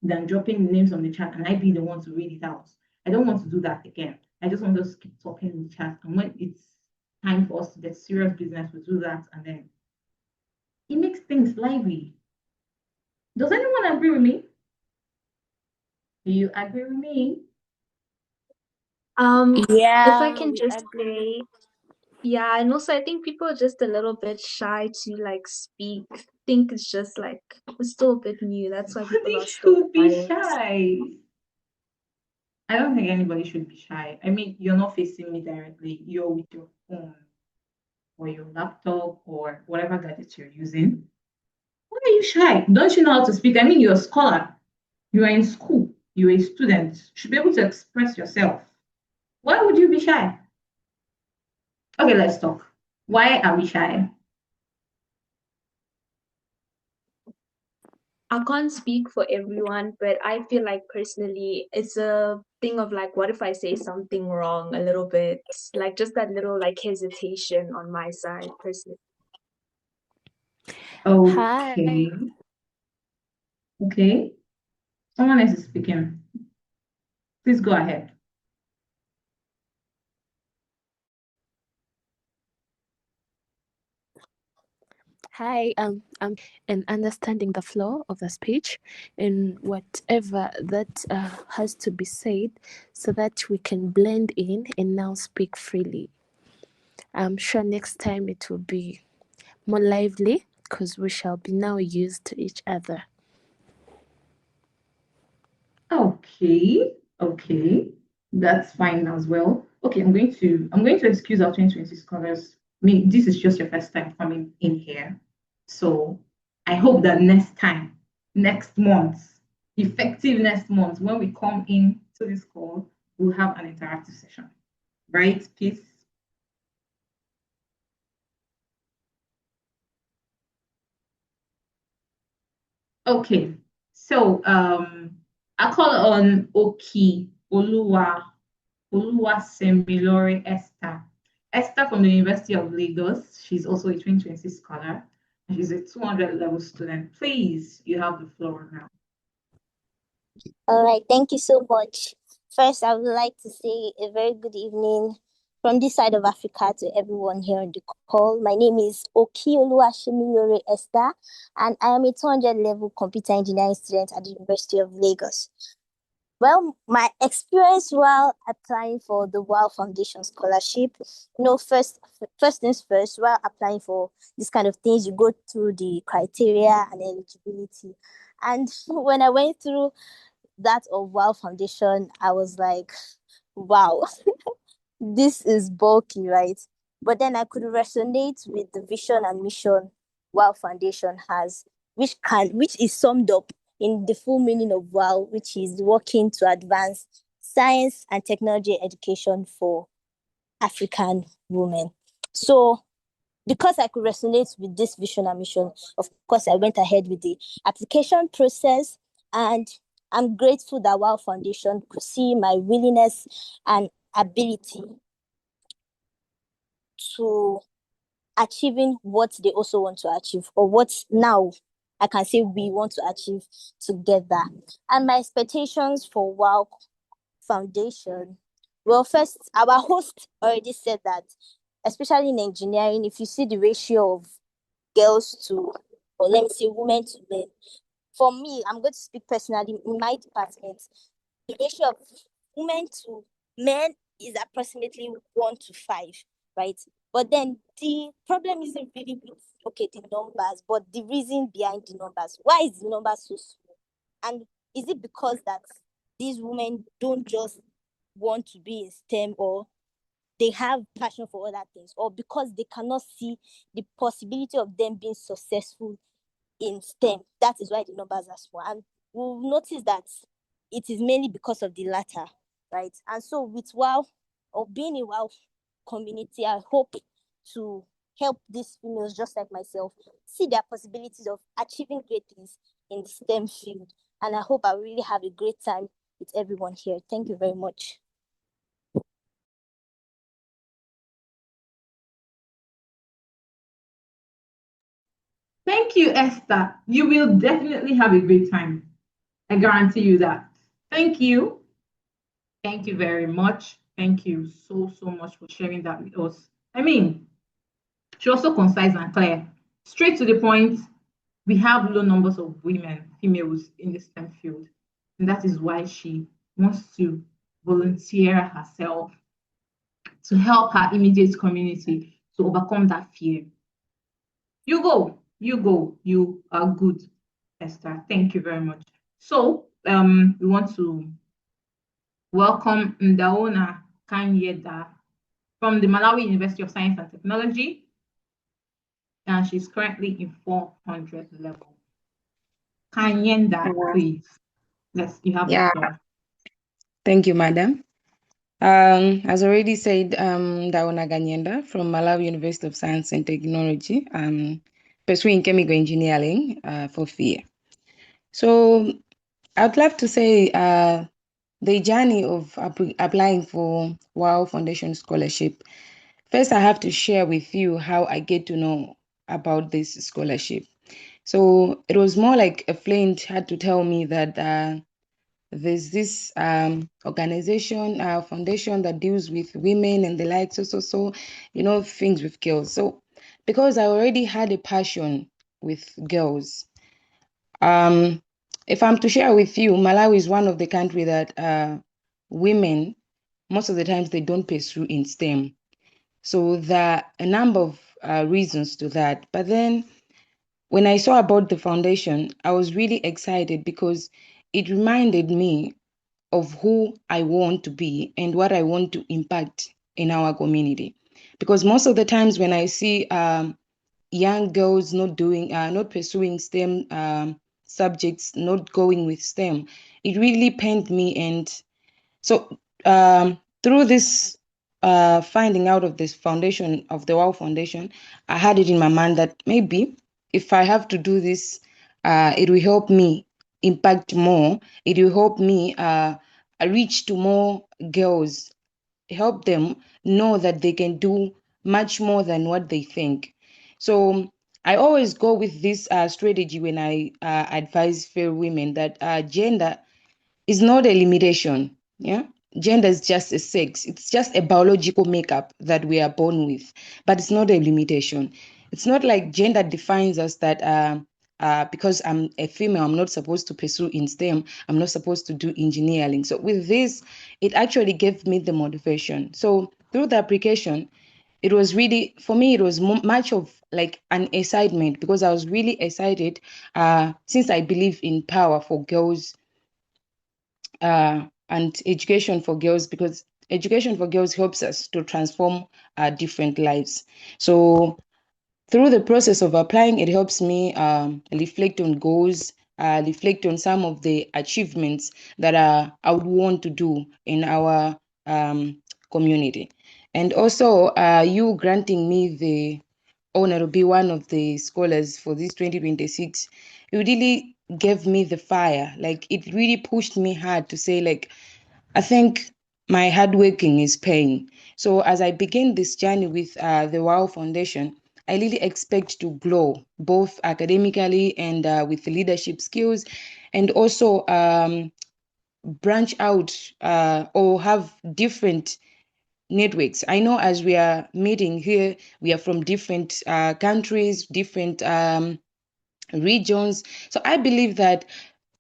than dropping names on the chat and I be the one to read it out. I don't want to do that again. I just want us to keep talking in the chat. And when it's time for us to get serious business, we do that. And then it makes things lively. Does anyone agree with me? Do you agree with me? If I can we just agree. say, yeah, and also I think people are just a little bit shy to like speak. I think it's just like it's still a bit new. That's why people Nobody are still should be quiet. shy. I don't think anybody should be shy. I mean, you're not facing me directly. You're with your phone or your laptop or whatever gadget you're using. Why are you shy? Don't you know how to speak? I mean, you're a scholar. You are in school. You're a student. You should be able to express yourself. Why would you be shy? Okay, let's talk. Why are we shy? I can't speak for everyone, but I feel like personally it's a thing of like, what if I say something wrong a little bit? Like just that little like hesitation on my side personally. Hi. Okay. Okay. Someone else is speaking. Please go ahead. Hi, I'm in understanding the flow of the speech and whatever that has to be said so that we can blend in and now speak freely. I'm sure next time it will be more lively because we shall be now used to each other. Okay, that's fine as well. Okay, I'm going to excuse our 2020 scholars. I mean, this is just your first time coming in here, so I hope that next month, effective next month, when we come in to this call, we'll have an interactive session, right? Peace. Okay, so I call on Oki Oluwasemilore Esther. Esther from the University of Lagos. She's also a 2020 scholar. And she's a 200 level student. Please, you have the floor now. All right, thank you so much. First, I would like to say a very good evening from this side of Africa to everyone here on the call. My name is Okioluwa Shemilore Esther, and I am a 200 level computer engineering student at the University of Lagos. Well, my experience while applying for the WAAW Foundation scholarship, first things first, while applying for this kind of things, you go through the criteria and eligibility. And when I went through that of WAAW Foundation, I was like, wow, this is bulky, right? But then I could resonate with the vision and mission WOW Foundation has, which is summed up in the full meaning of WOW, which is working to advance science and technology education for African women. So because I could resonate with this vision and mission, of course, I went ahead with the application process, and I'm grateful that WOW Foundation could see my willingness and ability to achieving what they also want to achieve, or what now I can say we want to achieve together. And my expectations for WOW Foundation, well, first, our host already said that, especially in engineering, if you see the ratio of girls to, or let me say, women to men, for me, I'm going to speak personally in my department, the ratio of women to men is approximately 1 to 5, right? But then the problem isn't really with, okay, the numbers, but the reason behind the numbers. Why is the number so small? And is it because that these women don't just want to be in STEM, or they have passion for other things, or because they cannot see the possibility of them being successful in STEM? That is why the numbers are small. And we'll notice that it is mainly because of the latter, right? And so with WOW, or being in WOW community, I hope to help these females just like myself see their possibilities of achieving great things in the STEM field. And I hope I really have a great time with everyone here. Thank you very much. Thank you, Esther. You will definitely have a great time. I guarantee you that. Thank you. Thank you very much. Thank you so, so much for sharing that with us. I mean, she also concise and clear. Straight to the point, we have low numbers of women, females in the STEM field. And that is why she wants to volunteer herself to help her immediate community to overcome that fear. You go, you go, you are good, Esther. Thank you very much. So we want to welcome Ndaona Kanyeda from the Malawi University of Science and Technology, and she's currently in 400 level. Kanyenda, please. Yes, you have the floor. Thank you, madam. As already said, Ndaona Ganyenda from Malawi University of Science and Technology, pursuing chemical engineering for FIA. So I'd love to say the journey of applying for WOW Foundation Scholarship. First, I have to share with you how I get to know about this scholarship. So it was more like a friend had to tell me that there's this organization, foundation that deals with women and the like, so, things with girls. So because I already had a passion with girls, if I'm to share with you, Malawi is one of the country that women, most of the times, they don't pursue in STEM. So there are a number of reasons to that. But then when I saw about the foundation, I was really excited because it reminded me of who I want to be and what I want to impact in our community. Because most of the times when I see young girls not pursuing STEM subjects, not going with STEM, it really pained me. And so through this finding out of this foundation, of the WOW Foundation, I had it in my mind that maybe if I have to do this, it will help me impact more. It will help me reach to more girls, help them know that they can do much more than what they think. So I always go with this strategy when I advise fair women that gender is not a limitation. Yeah, gender is just a sex. It's just a biological makeup that we are born with, but it's not a limitation. It's not like gender defines us that because I'm a female, I'm not supposed to pursue in STEM. I'm not supposed to do engineering. So with this, it actually gave me the motivation. So through the application, it was really, for me, it was much of like an excitement, because I was really excited since I believe in power for girls and education for girls, because education for girls helps us to transform different lives. So through the process of applying, it helps me reflect on goals, reflect on some of the achievements that I would want to do in our community. And also, you granting me the honor to be one of the scholars for this 2026, it really gave me the fire. Like, it really pushed me hard to say, like, I think my hard working is paying. So as I begin this journey with the WAAW Foundation, I really expect to grow both academically and with leadership skills, and also branch out or have different networks. I know as we are meeting here, we are from different countries, different regions. So I believe that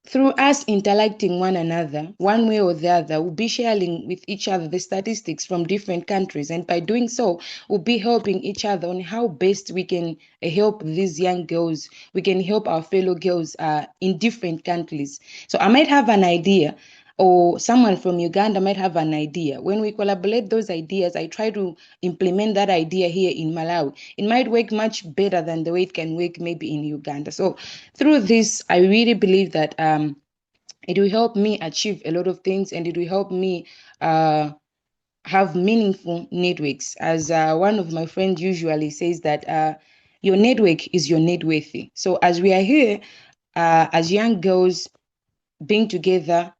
through us interacting one another, one way or the other, we'll be sharing with each other the statistics from different countries. And by doing so, we'll be helping each other on how best we can help these young girls. We can help our fellow girls in different countries. So I might have an idea, or someone from Uganda might have an idea. When we collaborate those ideas, I try to implement that idea here in Malawi. It might work much better than the way it can work maybe in Uganda. So through this, I really believe that it will help me achieve a lot of things, and it will help me have meaningful networks. As one of my friends usually says, that your network is your net worth. So as we are here, as young girls, being together,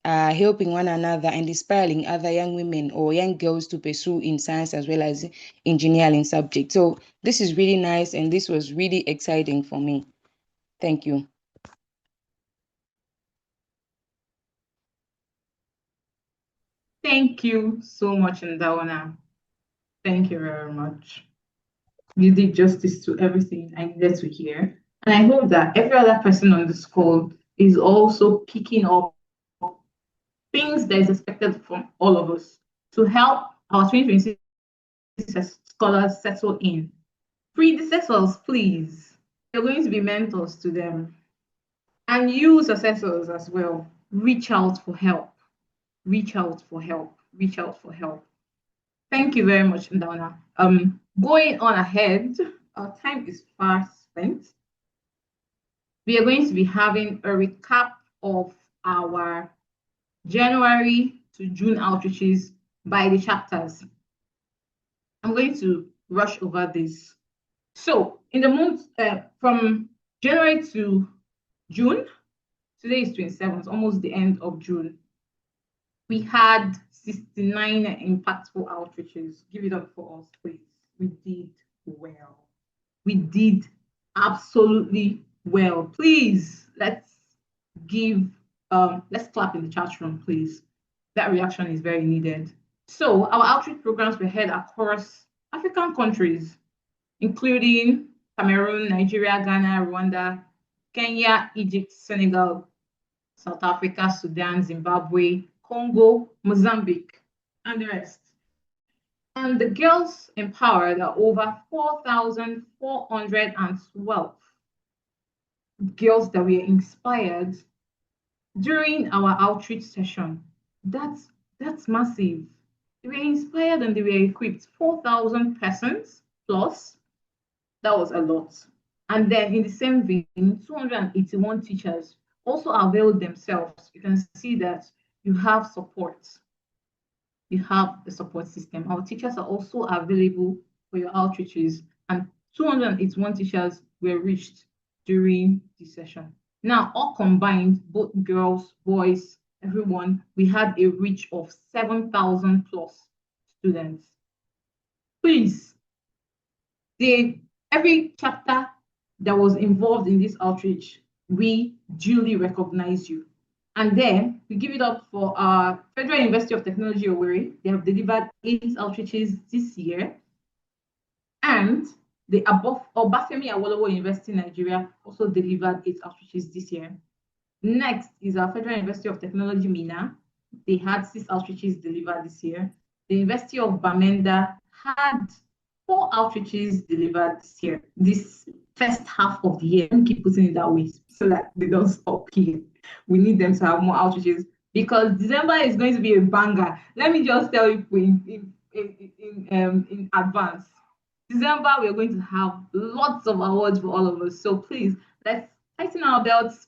helping one another and inspiring other young women or young girls to pursue in science as well as engineering subjects. So this is really nice, and this was really exciting for me. Thank you. Thank you so much, Ndawana. Thank you very much. You did justice to everything I needed to hear. And I hope that every other person on this call is also picking up things that is expected from all of us to help our 2026 scholars settle in. Predecessors, please. You're going to be mentors to them. And you, successors as well, reach out for help. Reach out for help. Reach out for help. Thank you very much, Ndana. Going on ahead, our time is fast spent. We are going to be having a recap of our January to June outreaches by the chapters. I'm going to rush over this. So, in the month from January to June, today is 27th, almost the end of June, we had 69 impactful outreaches. Give it up for us, please. We did well. We did absolutely well. Please, let's clap in the chat room, please. That reaction is very needed. So our outreach programs were held across African countries, including Cameroon, Nigeria, Ghana, Rwanda, Kenya, Egypt, Senegal, South Africa, Sudan, Zimbabwe, Congo, Mozambique, and the rest. And the girls empowered are over 4,412 girls that were inspired during our outreach session. That's massive. They were inspired and they were equipped. 4,000 persons plus. That was a lot. And then in the same vein, 281 teachers also availed themselves. You can see that you have support. You have the support system. Our teachers are also available for your outreaches, and 281 teachers were reached during this session. Now, all combined, both girls, boys, everyone, we had a reach of 7,000 plus students. Please, every chapter that was involved in this outreach, we duly recognize you. And then we give it up for our Federal University of Technology, Owerri. They have delivered 8 outreaches this year. And The above Obafemi Awolowo University Nigeria also delivered 8 outreaches this year. Next is our Federal University of Technology, Mina. They had 6 outreaches delivered this year. The University of Bamenda had 4 outreaches delivered this year. This first half of the year, don't keep putting it that way so that they don't stop here. We need them to have more outreaches because December is going to be a banger. Let me just tell you in advance. December, we're going to have lots of awards for all of us. So please, let's tighten our belts.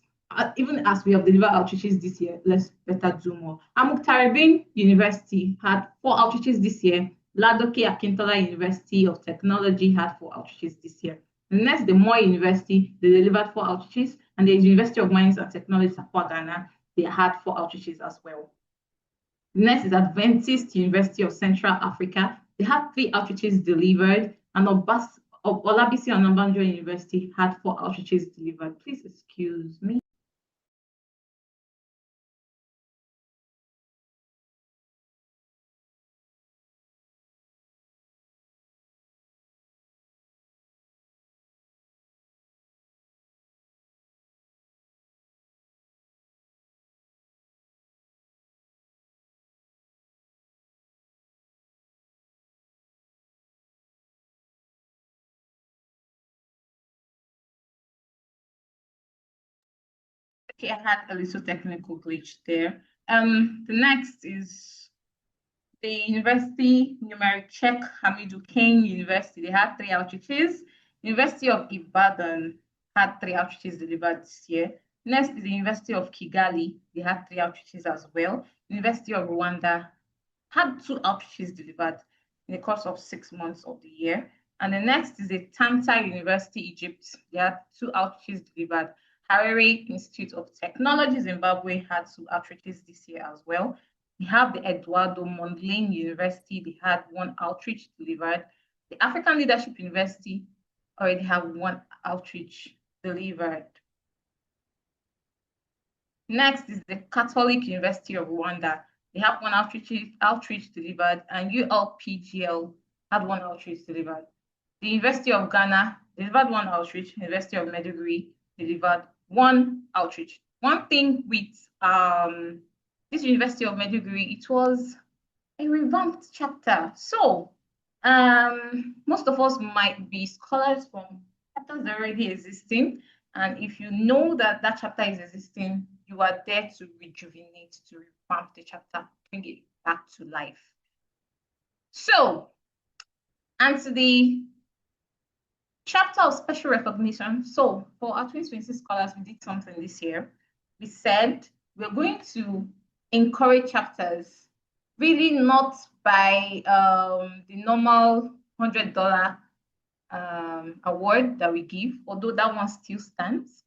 Even as we have delivered outreaches this year, let's better do more. Amuktarabin University had 4 outreaches this year. Ladoke Akintola University of Technology had 4 outreaches this year. Next, the Moi University, they delivered 4 outreaches. And the University of Mines and Technology, Sakwa, Ghana, they had 4 outreaches as well. Next is Adventist University of Central Africa. They had 3 outreaches delivered. And Olabisi Onabanjo University had 4 outreaches delivered. Please excuse me. Okay, I had a little technical glitch there. The next is the University Numeric Check Hamidou Kane University. They had 3 outreaches. University of Ibadan had 3 outreaches delivered this year. Next is the University of Kigali. They had 3 outreaches as well. University of Rwanda had 2 outreaches delivered in the course of 6 months of the year. And the next is the Tanta University, Egypt. They had 2 outreaches delivered. Harare Institute of Technology, Zimbabwe had 2 outreaches this year as well. We have the Eduardo Mondlane University. They had 1 outreach delivered. The African Leadership University already have 1 outreach delivered. Next is the Catholic University of Rwanda. They have 1 outreach delivered, and ULPGL had 1 outreach delivered. The University of Ghana delivered 1 outreach. University of Maiduguri delivered 1 outreach. One thing with this University of Maiduguri, it was a revamped chapter. So most of us might be scholars from chapters already existing. And if you know that that chapter is existing, you are there to rejuvenate, to revamp the chapter, bring it back to life. So, and to the chapter of special recognition. So for our 2026 scholars, we did something this year. We said we're going to encourage chapters, really not by the normal $100 award that we give, although that one still stands.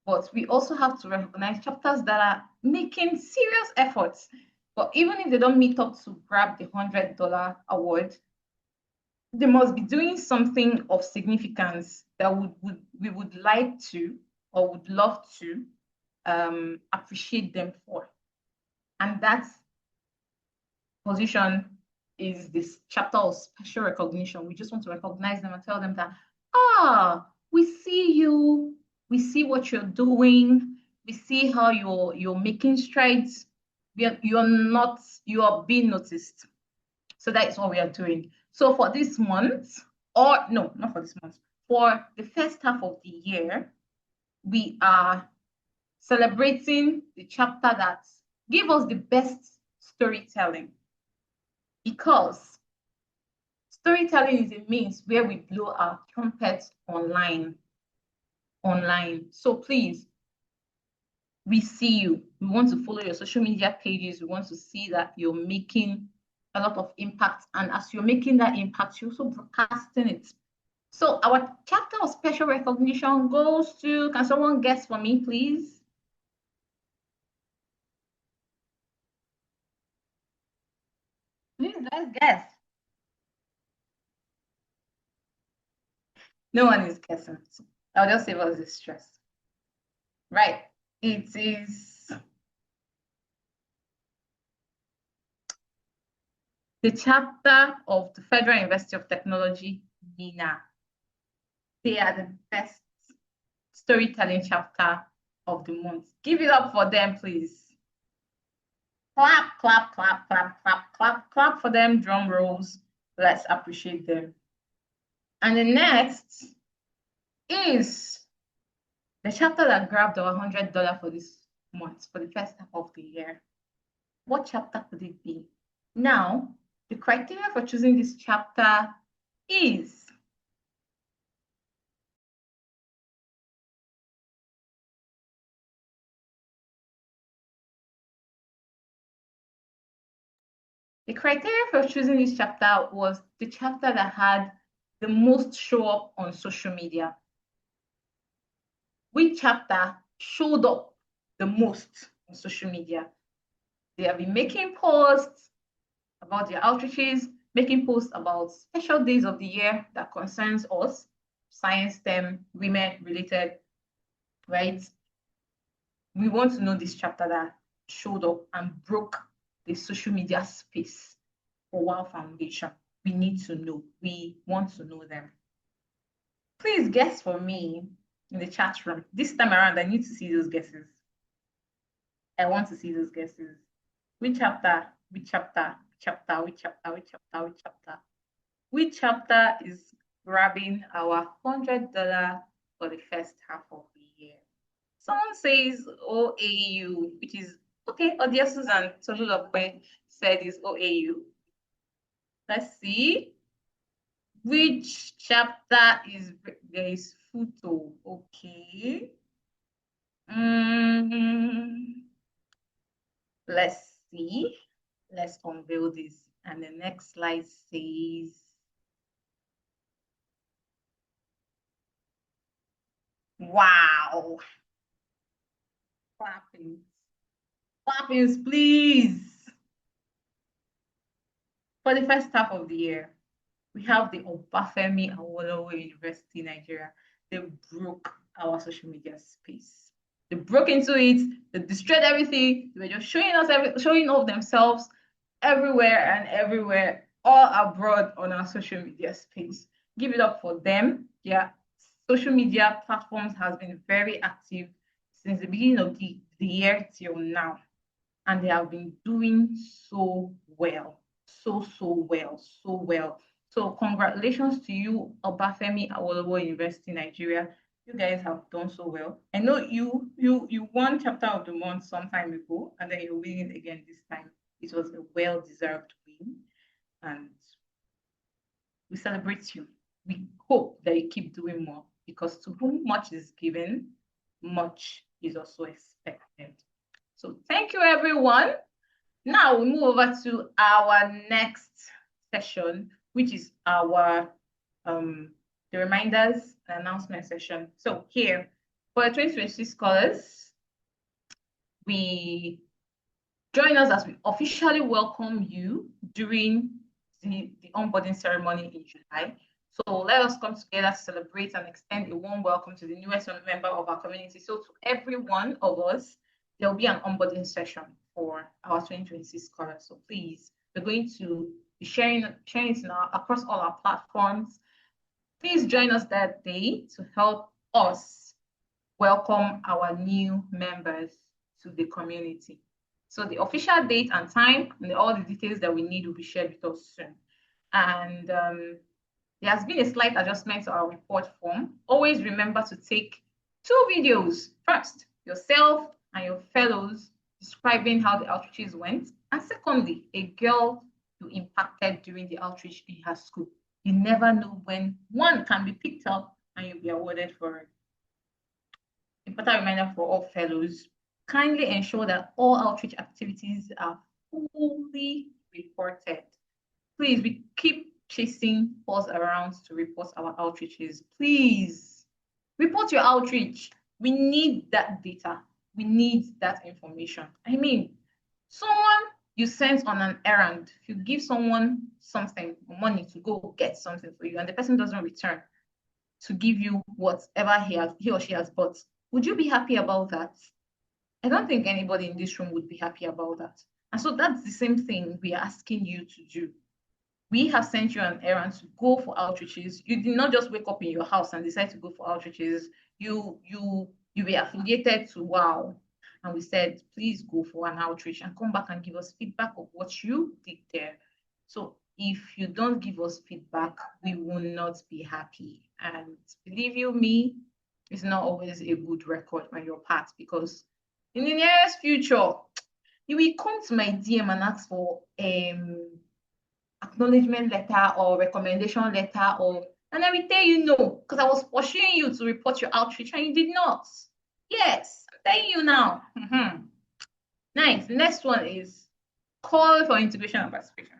But we also have to recognize chapters that are making serious efforts. But even if they don't meet up to grab the $100 award, they must be doing something of significance that we would like to or would love to appreciate them for. And that position is this chapter of special recognition. We just want to recognize them and tell them that, we see you, we see what you're doing, we see how you're making strides. You are being noticed. So that is what we are doing. So for this month, or no, not for this month, for the first half of the year, we are celebrating the chapter that gave us the best storytelling. Because storytelling is a means where we blow our trumpets online. So please, we see you. We want to follow your social media pages. We want to see that you're making a lot of impact. And as you're making that impact, you're also broadcasting it. So our chapter of special recognition goes to, can someone guess for me, please? Please, let's guess. No one is guessing. So I'll just save us the stress. Right. It is the chapter of the Federal University of Technology, MENA. They are the best storytelling chapter of the month. Give it up for them, please. Clap, clap, clap, clap, clap, clap, clap for them. Drum rolls. Let's appreciate them. And the next is the chapter that grabbed our $100 for this month, for the first half of the year. What chapter could it be? Now, the criteria for choosing this chapter is the criteria for choosing this chapter was the chapter that had the most show up on social media. Which chapter showed up the most on social media? They have been making posts about their outreaches, making posts about special days of the year that concerns us, science, STEM, women related, right? We want to know this chapter that showed up and broke the social media space for WAAW Foundation. We need to know. We want to know them. Please guess for me in the chat room. This time around, I need to see those guesses. I want to see those guesses. Which chapter? Which chapter? Chapter? Which chapter? Which chapter? Which chapter? Which chapter is grabbing our $100 for the first half of the year? Someone says OAU, which is okay. Odia Susan Tolulope said is OAU. Let's see. Which chapter is there is photo? Okay. Let's see. Let's unveil this. And the next slide says, wow. Clappings. Clappings, please. For the first half of the year, we have the Obafemi Awolowo University, Nigeria. They broke our social media space. They broke into it. They destroyed everything. They were just showing off themselves everywhere and everywhere, all abroad on our social media space. Give it up for them. Yeah, social media platforms has been very active since the beginning of the year till now, and they have been doing so well, so well. So congratulations to you, Obafemi Awolowo University, Nigeria. You guys have done so well. I know you won chapter of the month some time ago, and then you're winning again this time. It was a well-deserved win, and we celebrate you. We hope that you keep doing more, because to whom much is given, much is also expected. So thank you, everyone. Now we move over to our next session, which is our the reminders and announcement session. So here, for the 2026 scholars, we join us as we officially welcome you during the onboarding ceremony in July. So let us come together to celebrate and extend a warm welcome to the newest member of our community. So to every one of us, there will be an onboarding session for our 2026 scholars. So please, we're going to be sharing it now across all our platforms. Please join us that day to help us welcome our new members to the community. So the official date and time and all the details that we need will be shared with us soon. And there has been a slight adjustment to our report form. Always remember to take 2 videos. First, yourself and your fellows describing how the outreaches went. And secondly, a girl you impacted during the outreach in her school. You never know when one can be picked up and you'll be awarded for it. Important reminder for all fellows, kindly ensure that all outreach activities are fully reported. Please, we keep chasing us around to report our outreaches. Please, report your outreach. We need that data. We need that information. I mean, someone you sent on an errand, if you give someone something, money to go get something for you, and the person doesn't return to give you whatever he or she has bought, would you be happy about that? I don't think anybody in this room would be happy about that. And so that's the same thing we are asking you to do. We have sent you on errand to go for outreaches. You did not just wake up in your house and decide to go for outreaches. You were affiliated to WAAW, and we said, please go for an outreach and come back and give us feedback of what you did there. So if you don't give us feedback, we will not be happy. And believe you me, it's not always a good record on your part, because in the nearest future, you will come to my DM and ask for acknowledgement letter or recommendation letter, and I will tell you no, because I was pursuing you to report your outreach and you did not. Yes, I'm telling you now. Nice. The next one is call for integration and participation.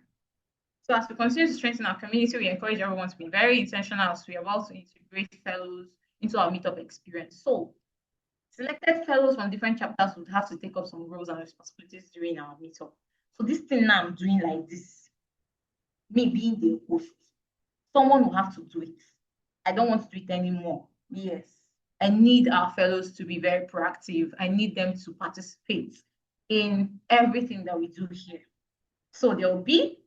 So as we continue to strengthen our community, we encourage everyone to be very intentional as we are about to integrate fellows into our Meetup experience. So selected fellows from different chapters would have to take up some roles and responsibilities during our Meetup. So this thing now I'm doing like this, me being the host, someone will have to do it. I don't want to do it anymore. Yes, I need our fellows to be very proactive. I need them to participate in everything that we do here. So there will be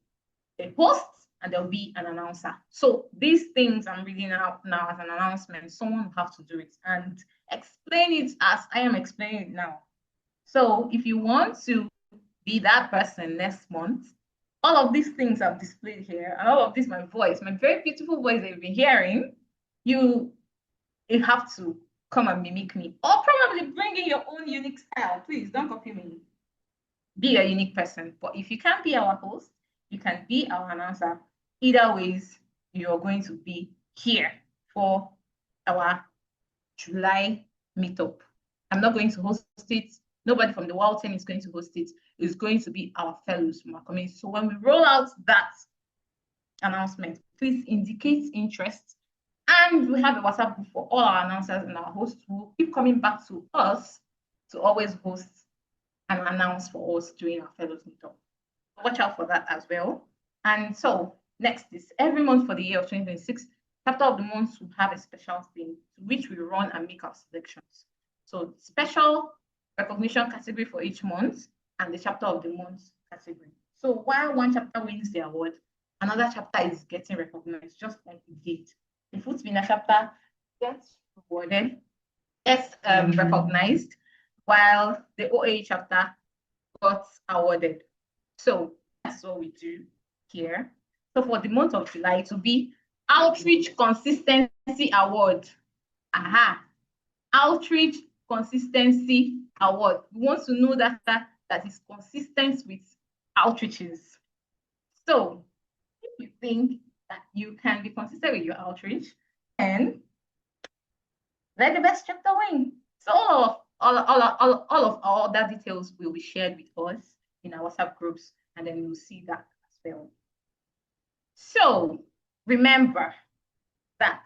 a host and there will be an announcer. So these things I'm reading out now as an announcement, someone will have to do it and explain it as I am explaining it now. So if you want to be that person next month, all of these things I've displayed here, and all of this, my voice, my very beautiful voice that you've been hearing, you have to come and mimic me, or probably bring in your own unique style. Please don't copy me. Be a unique person. But if you can't be our host, you can be our announcer. Either ways, you're going to be here for our July Meetup. I'm not going to host it. Nobody from the WAAW team is going to host it. It's going to be our fellows from our community. So when we roll out that announcement, please indicate interest. And we have a WhatsApp group for all our announcers and our hosts who will keep coming back to us to always host and announce for us during our fellows Meetup. Watch out for that as well. And so next is every month for the year of 2026, chapter of the month will have a special theme to which we run and make our selections. So special recognition category for each month and the chapter of the month category. So while one chapter wins the award, another chapter is getting recognized, just like we did. The Food Spinner chapter gets rewarded, gets recognized, while the OA chapter got awarded. So that's what we do here. So for the month of July, it will be Outreach Consistency Award. Aha. Outreach Consistency Award. We want to know that is consistent with outreaches. So if you think that you can be consistent with your outreach, then let the best chapter win. So all of our other details will be shared with us in our WhatsApp groups, and then you'll see that as well. So remember that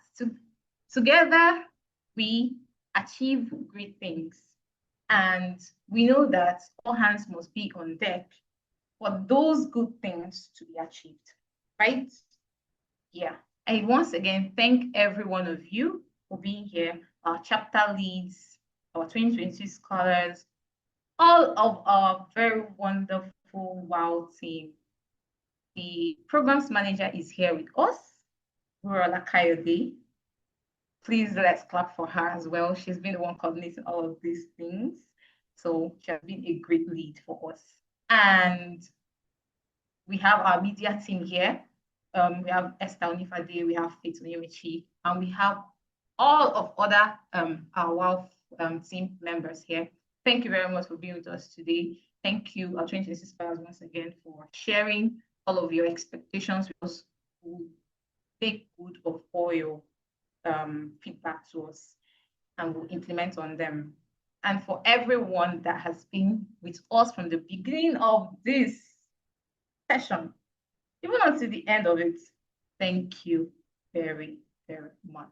together we achieve great things, and we know that all hands must be on deck for those good things to be achieved, right? Yeah. I once again thank every one of you for being here, our chapter leads, our 2020 scholars, all of our very wonderful WAAW team. The programs manager is here with us, Rola Coyote. Please let's clap for her as well. She's been the one coordinating all of these things. So she has been a great lead for us. And we have our media team here. We have Esther Onifade, we have Faith Onyemichi, and we have all of other our WAAW team members here. Thank you very much for being with us today. Thank you, our 2026 scholars, once again for sharing all of your expectations with us. We'll take good of all your feedback to us and we'll implement on them. And for everyone that has been with us from the beginning of this session, even until the end of it, thank you very, very much.